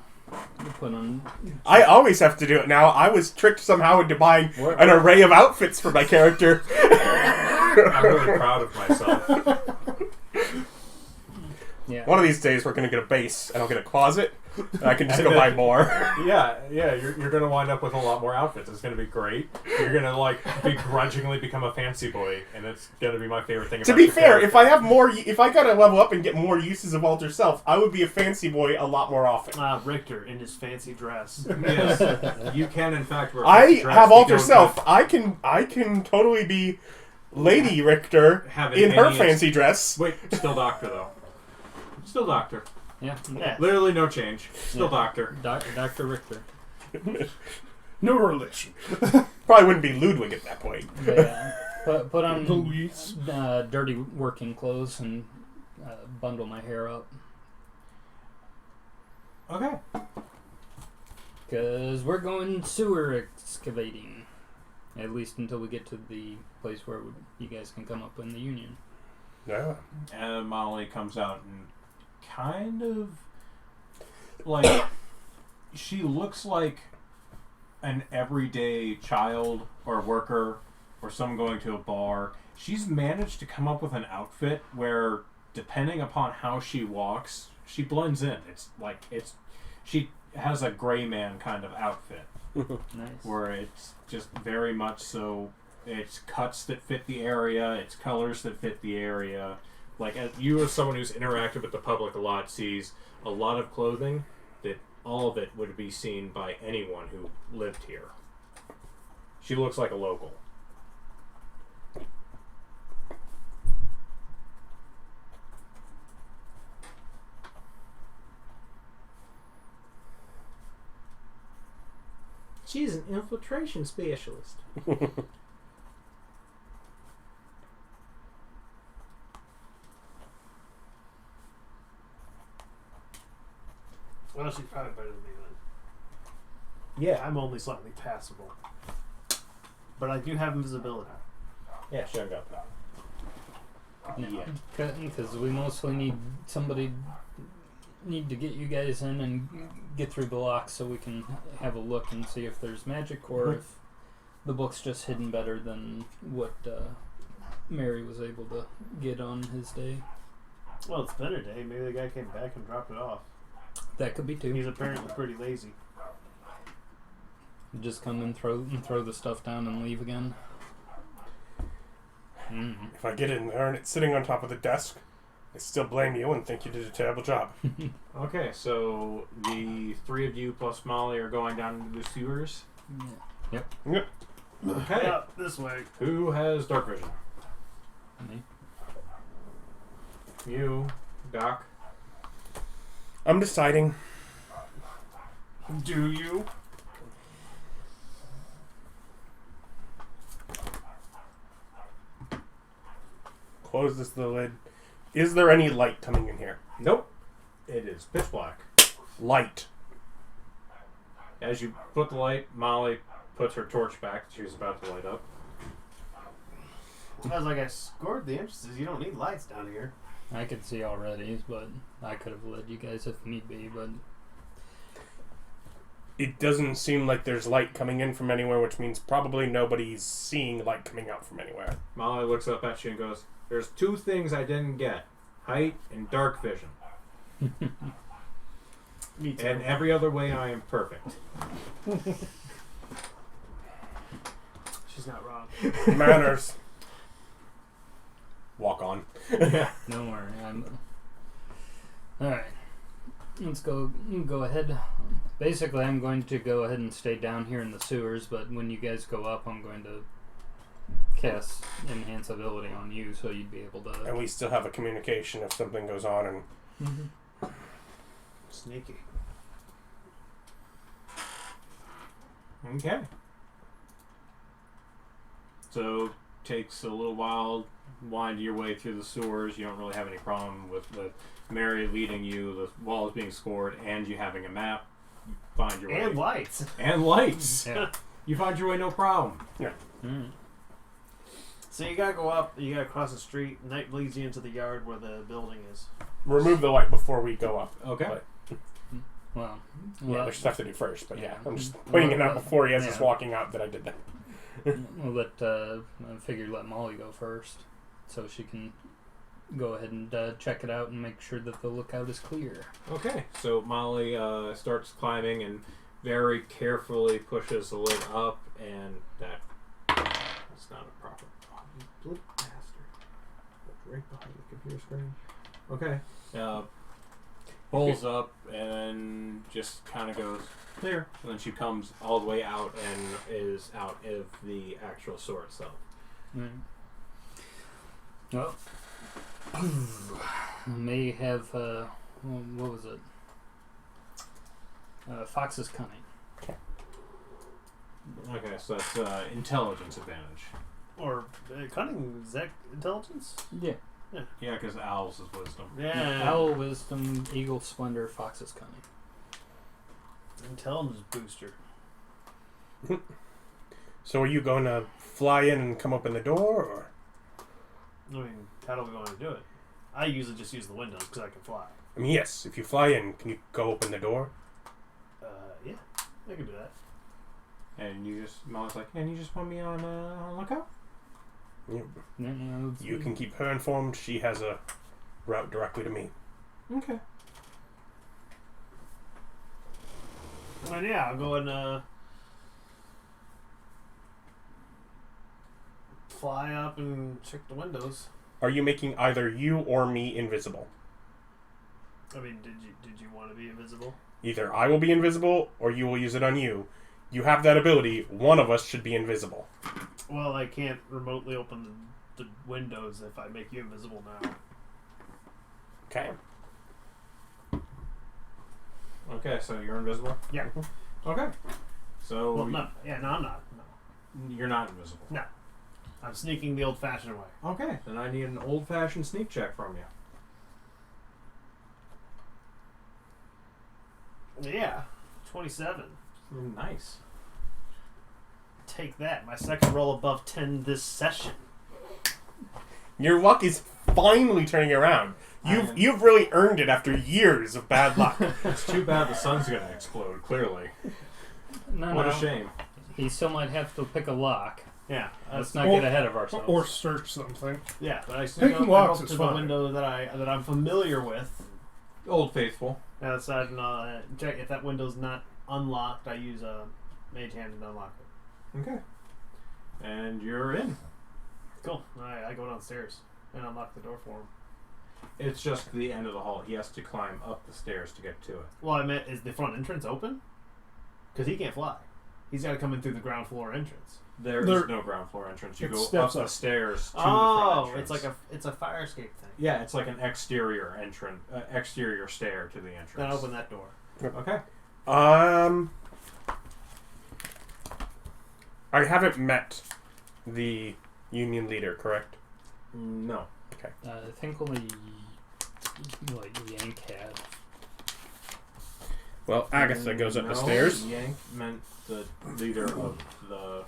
Put on. I always have to do it now. I was tricked somehow into buying an array of outfits for my character. I'm really proud of myself. Yeah. One of these days we're going to get a base and I'll get a closet and I can just go buy more. Yeah, you're going to wind up with a lot more outfits. It's going to be great. You're going to begrudgingly become a fancy boy, and it's going to be my favorite thing about To be fair, character. if I got to level up and get more uses of Alter Self, I would be a fancy boy a lot more often. Richter in his fancy dress. Yes, you can in fact wear I dress. have Alter Self. I can totally be Lady Richter in her fancy dress. Wait, still Doctor though. Still Doctor. Yeah. Literally no change. Still Doctor. Dr. Richter. No relation. Probably wouldn't be Ludwig at that point. But put on Louise. dirty working clothes and bundle my hair up. Okay. Because we're going sewer excavating. At least until we get to the place where you guys can come up in the Union. Yeah. And Molly comes out and kind of like she looks like an everyday child or worker or someone going to a bar. She's managed to come up with an outfit where, depending upon how she walks, she blends in. She has a gray man kind of outfit. Nice. Where it's just very much so, it's cuts that fit the area, it's colors that fit the area. Like, you as someone who's interacted with the public a lot sees a lot of clothing that all of it would be seen by anyone who lived here. She looks like a local. She's an infiltration specialist. Well, she's probably better than me then. Yeah. I'm only slightly passable. But I do have invisibility. Yeah, sure, got that. Yeah, because we mostly need to get you guys in and get through the locks so we can have a look and see if there's magic or if the book's just hidden better than what Mary was able to get on his day. Well, it's been a day. Maybe the guy came back and dropped it off. That could be too. He's apparently pretty lazy. Just come and throw the stuff down and leave again. If I get in there and it's sitting on top of the desk, I still blame you and think you did a terrible job. Okay, so the three of you plus Molly are going down into the sewers. Yeah. Yep. Okay. Yeah, this way. Who has dark vision? Me. You, Doc. I'm deciding. Do you? Close this lid. Is there any light coming in here? Nope. It is pitch black. Light. As you put the light, Molly puts her torch back. She's about to light up. I was like, I scored the entrances. You don't need lights down here. I could see already, but I could have led you guys if need be, but It doesn't seem like there's light coming in from anywhere, which means probably nobody's seeing light coming out from anywhere. Molly looks up at you and goes, "There's two things I didn't get. Height and dark vision. Me too. And every other way I am perfect." She's not wrong. Manners. Walk on. don't worry. Alright. Let's go ahead. Basically, I'm going to go ahead and stay down here in the sewers, but when you guys go up, I'm going to cast Enhance Ability on you, so you'd be able to... And we still have a communication if something goes on. And Sneaky. Okay. So, takes a little while, wind your way through the sewers. You don't really have any problem with Mary leading you, the walls being scored, and you having a map. You find your way. And lights. And lights! Yeah. You find your way no problem. yeah. So you gotta go up, you gotta cross the street, and that leads you into the yard where the building is. Remove the light before we go up. Okay. But, Well, yeah, there's stuff to do first, but yeah, Yeah. I'm just pointing it out before he has us Yeah. walking out that I did that. we'll I figured let Molly go first, so she can go ahead and check it out and make sure that the lookout is clear. Okay, so Molly starts climbing and very carefully pushes the lid up, and that's not a proper... Oh, you little bastard. That's right behind the computer screen. Okay. Pulls up and just kind of goes, "Clear." And then she comes all the way out and is out of the actual store itself. Well, may have, what was it? Fox's Cunning. Okay, so that's intelligence advantage. Or cunning, is that intelligence? Yeah. Yeah, because owls is wisdom. Yeah. Owl Wisdom, Eagle Splendor, Fox's Cunning. Intelligence booster. So are you going to fly in and come open the door, or? I mean, how do we want to do it? I usually just use the windows because I can fly. I mean, yes, if you fly in, can you go open the door? Yeah, I can do that. And Molly's like, and you just want me on lookout? Yeah. No, You can keep her informed. She has a route directly to me. Okay. And yeah, I'll go and fly up and check the windows. Are you making either you or me invisible? I mean, did you want to be invisible? Either I will be invisible or you will use it on you. You have that ability. One of us should be invisible. Well, I can't remotely open the windows if I make you invisible now. Okay. Okay, so you're invisible? Yeah. Okay. So... Well, no. Yeah, no, I'm not. No. You're not invisible. No. I'm sneaking the old-fashioned way. Okay, then I need an old-fashioned sneak check from you. Yeah. 27. Nice. Take that. My second roll above 10 this session. Your luck is finally turning around. You've really earned it after years of bad luck. It's too bad the sun's gonna explode, clearly. What a shame. He still might have to pick a lock. Yeah. Let's not get ahead of ourselves. Or search something. Yeah, but I still Picking go locks up is to fine. the window that I'm familiar with. Old Faithful. Outside and check if that window's not unlocked. I use a mage hand to unlock it. Okay. And you're in. Cool. Alright, I go downstairs and unlock the door for him. It's just the end of the hall. He has to climb up the stairs to get to it. Well, I meant, is the front entrance open? Because he can't fly. He's got to come in through the ground floor entrance. There is no ground floor entrance. You It go steps up the up. stairs to the front entrance. it's a fire escape thing. Yeah, it's like an exterior entrance, exterior stair to the entrance. Then open that door. Okay. I haven't met the union leader, correct? No. Okay. I think only Yank had. Well, Agatha goes up the stairs. Yank meant the leader of the...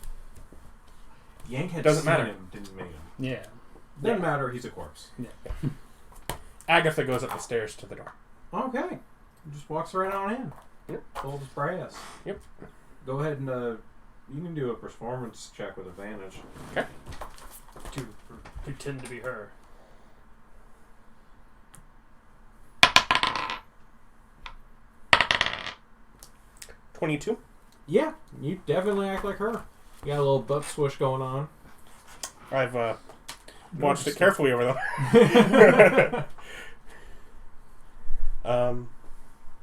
Yank had Doesn't seen matter. him, didn't meet him. Yeah. Doesn't matter, he's a corpse. Yeah. Agatha goes up the stairs to the door. Okay. He just walks right on in. Yep. Told his brass. Yep. Go ahead and you can do a performance check with advantage. Okay. To pretend to be her. $22. Yeah, you definitely act like her. You got a little butt swoosh going on. I've watched it carefully over there.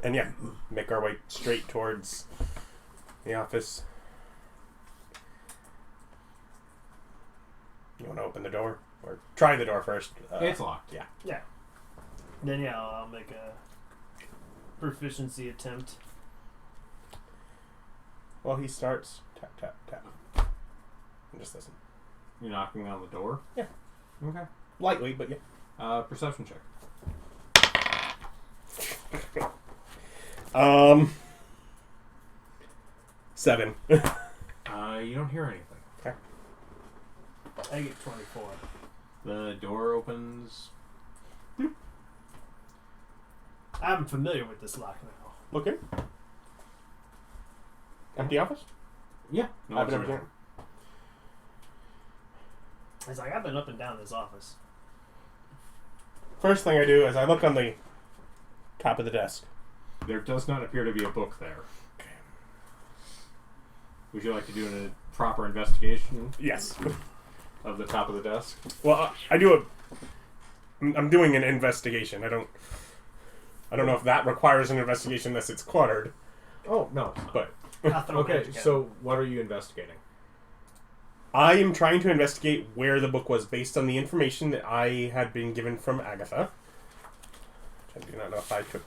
And yeah, make our way straight towards the office. You want to open the door? Or try the door first? It's locked. Yeah. Yeah. Then yeah, I'll make a proficiency attempt. Well, he starts. Tap, tap, tap. And just listen. You're knocking on the door? Yeah. Okay. Lightly, but yeah. Perception check. 7. You don't hear anything. Okay. I get 24. The door opens. I'm familiar with this lock now. Okay. Empty office? Yeah. No I've one's never in done there. It's like I've been up and down this office. First thing I do is I look on the top of the desk. There does not appear to be a book there. Would you like to do a proper investigation Yes. of the top of the desk? Well, I'm doing an investigation. I don't know if that requires an investigation unless it's cluttered. Oh, no. But I'll throw Okay, magic at it. so what are you investigating? I am trying to investigate where the book was based on the information that I had been given from Agatha. Which I do not know if I took.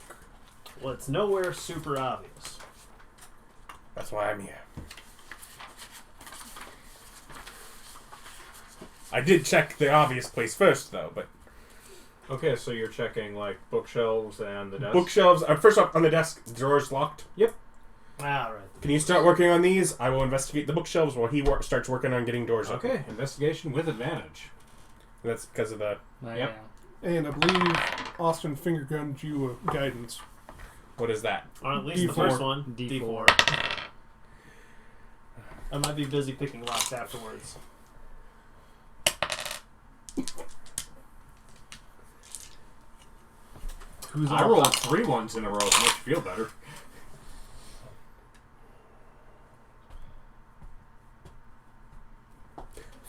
Well, it's nowhere super obvious. That's why I'm here. I did check the obvious place first, though, but... Okay, so you're checking, like, bookshelves and the desk? Bookshelves... first off, on the desk, drawers locked. Yep. Alright. Can you start working on these? I will investigate the bookshelves while he starts working on getting doors open. Okay, investigation with advantage. And that's because of the... Yep. And I believe Austin finger gunned you a guidance. What is that? Or at least the D4. first one. D4. I might be busy picking rocks afterwards. I rolled 3 ones in a row. It makes you feel better.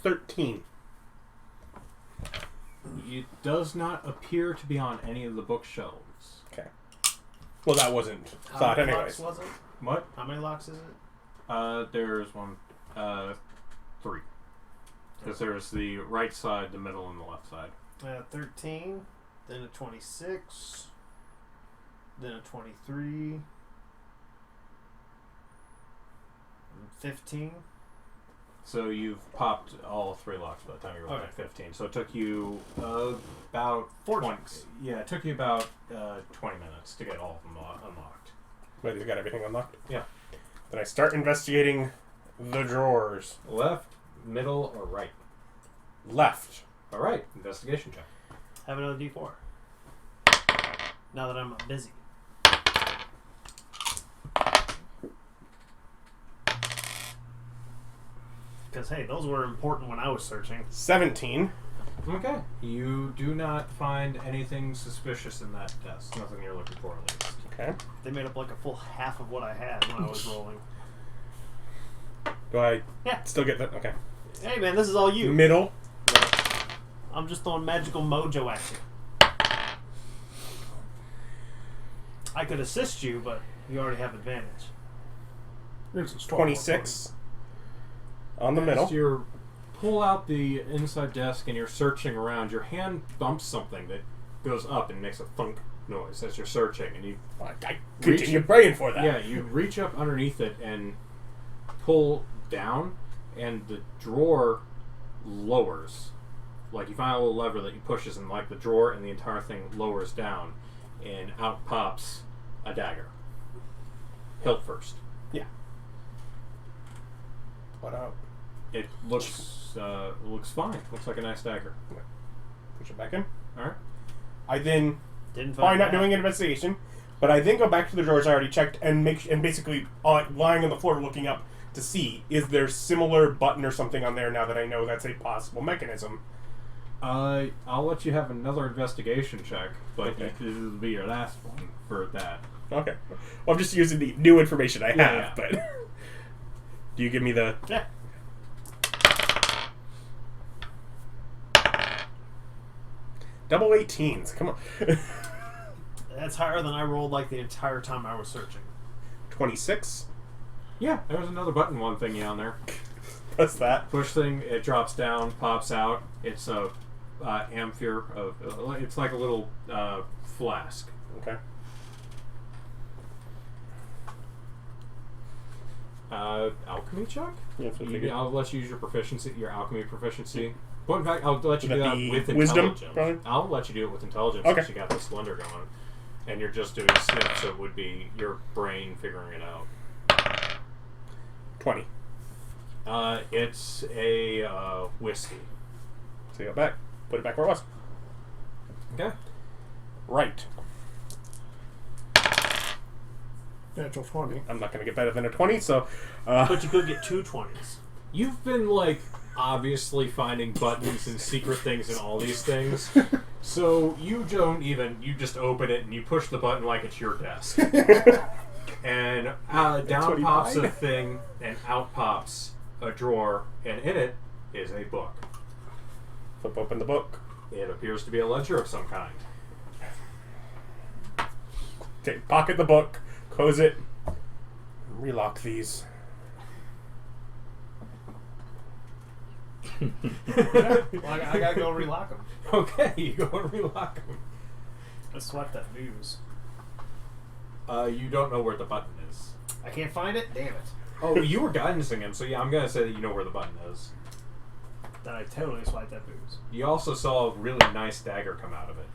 $13. It does not appear to be on any of the bookshelves. Okay. Well, that wasn't How thought many anyways. locks was it? What? How many locks is it? There's 3. Because there's the right side, the middle, and the left side. 13, then a 26, then a 23, 15. So you've popped all 3 locks by the time you rolled Okay. at 15. So it took you about 4 20. chunks. Yeah, it took you about 20 minutes to get all of them unlocked. Wait, you got everything unlocked? Yeah. Then I start investigating the drawers. Left, middle, or right? Left. All right, investigation check. Have another D4. Now that I'm busy. Because, hey, those were important when I was searching. 17. Okay. You do not find anything suspicious in that desk. Nothing you're looking for, at least. Okay. They made up like a full half of what I had when I was rolling. Do I Yeah. still get that? Okay. Hey, man, this is all you. Middle. I'm just throwing magical mojo at you. I could assist you, but you already have advantage. It's a 26. On the As middle. you pull out the inside desk and you're searching around, your hand bumps something that goes up and makes a thunk noise as you're searching, and you I continue praying for that. yeah, you reach up underneath it and pull down, and the drawer lowers. Like, you find a little lever that you pushes, and like the drawer and the entire thing lowers down, and out pops a dagger. Hilt first. Yeah. What out? It looks fine. Looks like a nice dagger. Push it back in. All right. I then, Didn't find probably not that. doing an investigation, but I then go back to the drawers I already checked and basically lying on the floor looking up to see, is there similar button or something on there now that I know that's a possible mechanism. I'll let you have another investigation check, but Okay. this will be your last one for that. Okay. Well, I'm just using the new information I have, Yeah. but do you give me the... Yeah. Double 18s. Come on. That's higher than I rolled like the entire time I was searching. 26. Yeah, there's another button one thingy on there. Press that. Push thing, it drops down, pops out. It's a amphir of. It's like a little flask. Okay. Alchemy check. Yeah, that's what I figured. I'll let you use your proficiency, your alchemy proficiency. But in fact, I'll let you Would do that that be with wisdom, intelligence. probably? I'll let you do it with intelligence Okay. since you got the slender going, and you're just doing sniff, so it would be your brain figuring it out. 20. It's a whiskey. So you go back. Put it back where it was. Okay. Right. Natural 20. I'm not going to get better than a 20, so... But you could get 2 20s. You've been like obviously finding buttons and secret things and all these things. So you just open it and you push the button like it's your desk. And down pops a thing and out pops a drawer, and in it is a book. Flip open the book. It appears to be a ledger of some kind. Take, pocket the book, close it, relock these. Well, I gotta go relock them. Okay, you go and relock them. Let's swipe that booze. You don't know where the button is. I can't find it? Damn it. Oh, you were guidancing him, so yeah, I'm gonna say that you know where the button is. Then I totally swiped that booze. You also saw a really nice dagger come out of it.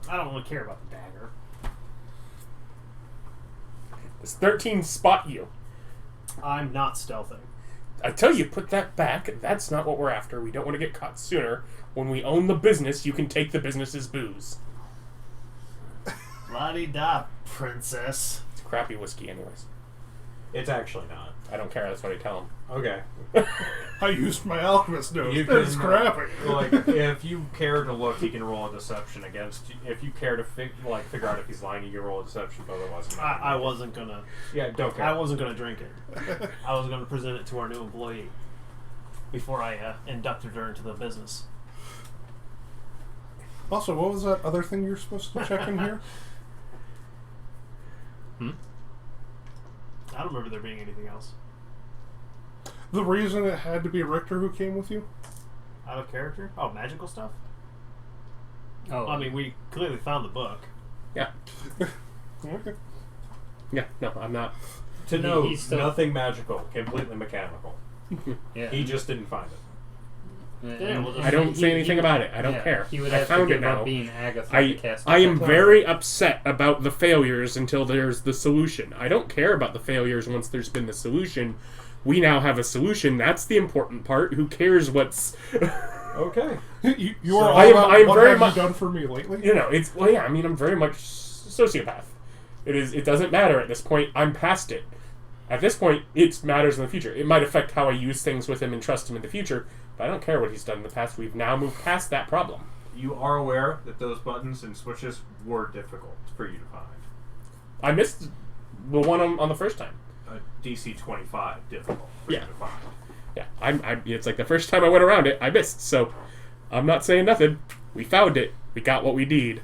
I don't really care about the dagger. Does 13 spot you? I'm not stealthing. I tell you, put that back. That's not what we're after. We don't want to get caught sooner. When we own the business, you can take the business's booze. La-di-da, princess. It's crappy whiskey anyways. It's actually not. I don't care. That's what I tell him. Okay. I used my alchemist nose. You It's can, crappy. Like, if you care to look, he can roll a deception against you. If you care to figure out if he's lying, you can roll a deception, but otherwise not. I wasn't gonna. Yeah, don't care. I wasn't gonna drink it. I was gonna present it to our new employee before I inducted her into the business. Also, what was that other thing you're supposed to check in here? I don't remember there being anything else. The reason it had to be Richter who came with you? Out of character? Oh, magical stuff? Oh, I mean, we clearly found the book. Yeah. Okay. Yeah, no, I'm not. To know, he's still- nothing magical, completely mechanical. yeah. He just didn't find it. Yeah, well, I don't say anything about it. I don't care. He would I have found to it give now. up being Agatha to cast I am Detect. very upset about the failures until there's the solution. I don't care about the failures once there's been the solution. We now have a solution. That's the important part. Who cares what's... Okay. You are all I am- about I am what very have much- you done for me lately? You know, it's... Well, yeah, I mean, I'm very much sociopath. It doesn't matter at this point. I'm past it. At this point, it matters in the future. It might affect how I use things with him and trust him in the future, but I don't care what he's done in the past. We've now moved past that problem. You are aware that those buttons and switches were difficult for you to find. I missed the one on the first time. DC 25 difficult for Yeah. you to find. Yeah, it's like the first time I went around it, I missed. So I'm not saying nothing. We found it. We got what we need.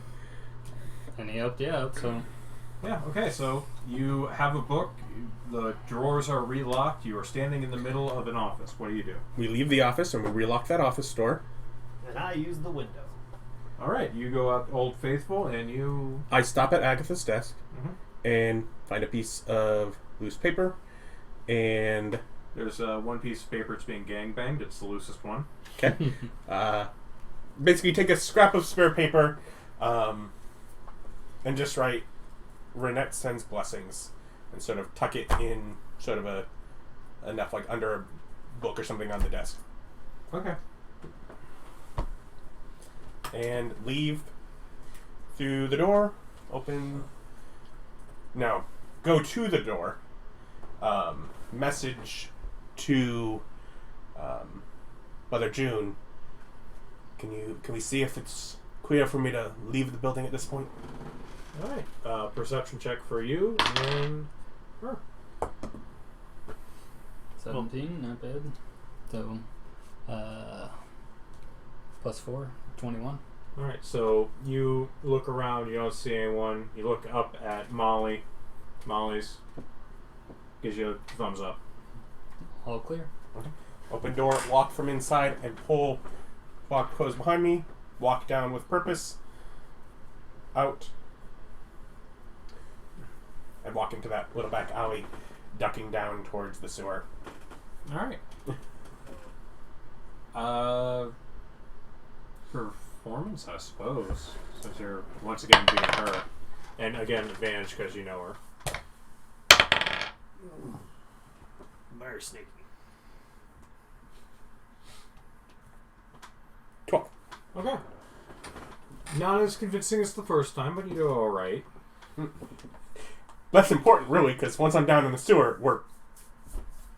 And he helped you out, so... Yeah, okay, so you have a book, the drawers are relocked, you are standing in the middle of an office. What do you do? We leave the office and we relock that office door. And I use the window. Alright, you go up Old Faithful and you... I stop at Agatha's desk Mhm. and find a piece of loose paper, and There's one piece of paper that's being gangbanged, it's the loosest one. okay, basically take a scrap of spare paper, and just write Renette sends blessings, and sort of tuck it in sort of enough like under a book or something on the desk, Okay. and leave through the door. Go to the door. Message to Mother June. Can we see if it's clear for me to leave the building at this point? Alright, perception check for you, and her. 17, not bad. So, plus 4, 21. Alright, so you look around, you don't see anyone, you look up at Molly. Molly's gives you a thumbs up. All clear. Open door, lock from inside, and pull lock closed behind me. Walk down with purpose. Out. And walk into that little back alley, ducking down towards the sewer. Alright. Performance, I suppose, since you're once again being her. And again, advantage because you know her. Very sneaky. 12. Okay. Not as convincing as the first time, but you do alright. Less important, really, because once I'm down in the sewer, we're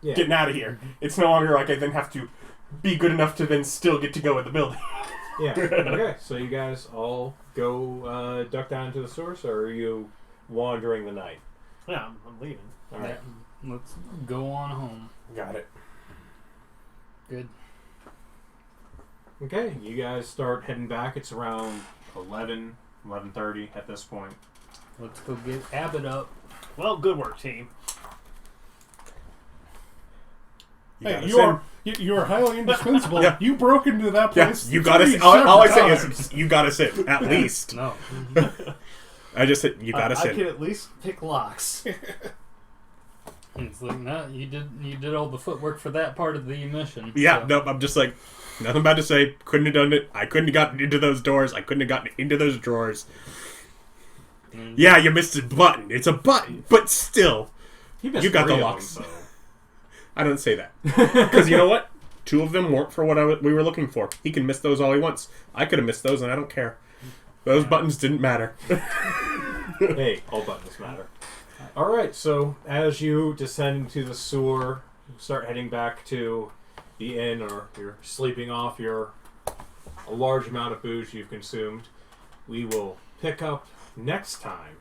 getting out of here. It's no longer like I then have to be good enough to then still get to go in the building. Yeah. Okay, so you guys all go duck down into the source, or are you wandering the night? Yeah, I'm leaving. Alright. Yeah, let's go on home. Got it. Good. Okay, you guys start heading back. It's around 11:30 at this point. Let's go get Abbott up. Well, good work, team. Hey, you are highly indispensable. Yeah. You broke into that place. you got us. 3 All I say separate is you got us in at least. No. I just said you got us I in. can at least pick locks. It's like, no, you did all the footwork for that part of the mission. Yeah, so. nope. I'm just like nothing bad to say. Couldn't have done it. I couldn't have gotten into those doors. I couldn't have gotten into those drawers. Yeah, you missed a button. It's a button, but still, He missed you got the 3 of locks. them, I don't say that. Because you know what? 2 of them weren't for what we were looking for. He can miss those all he wants. I could have missed those, and I don't care. Those buttons didn't matter. Hey, all buttons matter. Alright, so as you descend into the sewer, you start heading back to the inn, or you're sleeping off a large amount of booze you've consumed. We will pick up next time.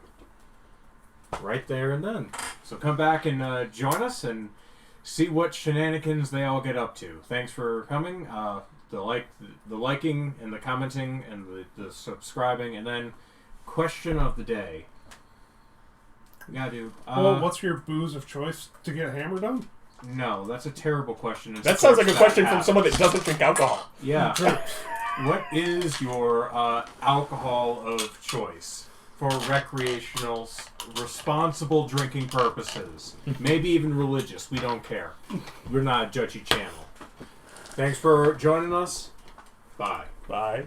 Right there and then. So come back and join us and see what shenanigans they all get up to. Thanks for coming. The liking and the commenting and the subscribing, and then question of the day. We gotta do. Well, what's your booze of choice to get hammered on? No, that's a terrible question. That sounds like a question from someone that doesn't drink alcohol. Yeah. What is your alcohol of choice for recreational, responsible drinking purposes? Maybe even religious. We don't care. We're not a judgy channel. Thanks for joining us. Bye. Bye.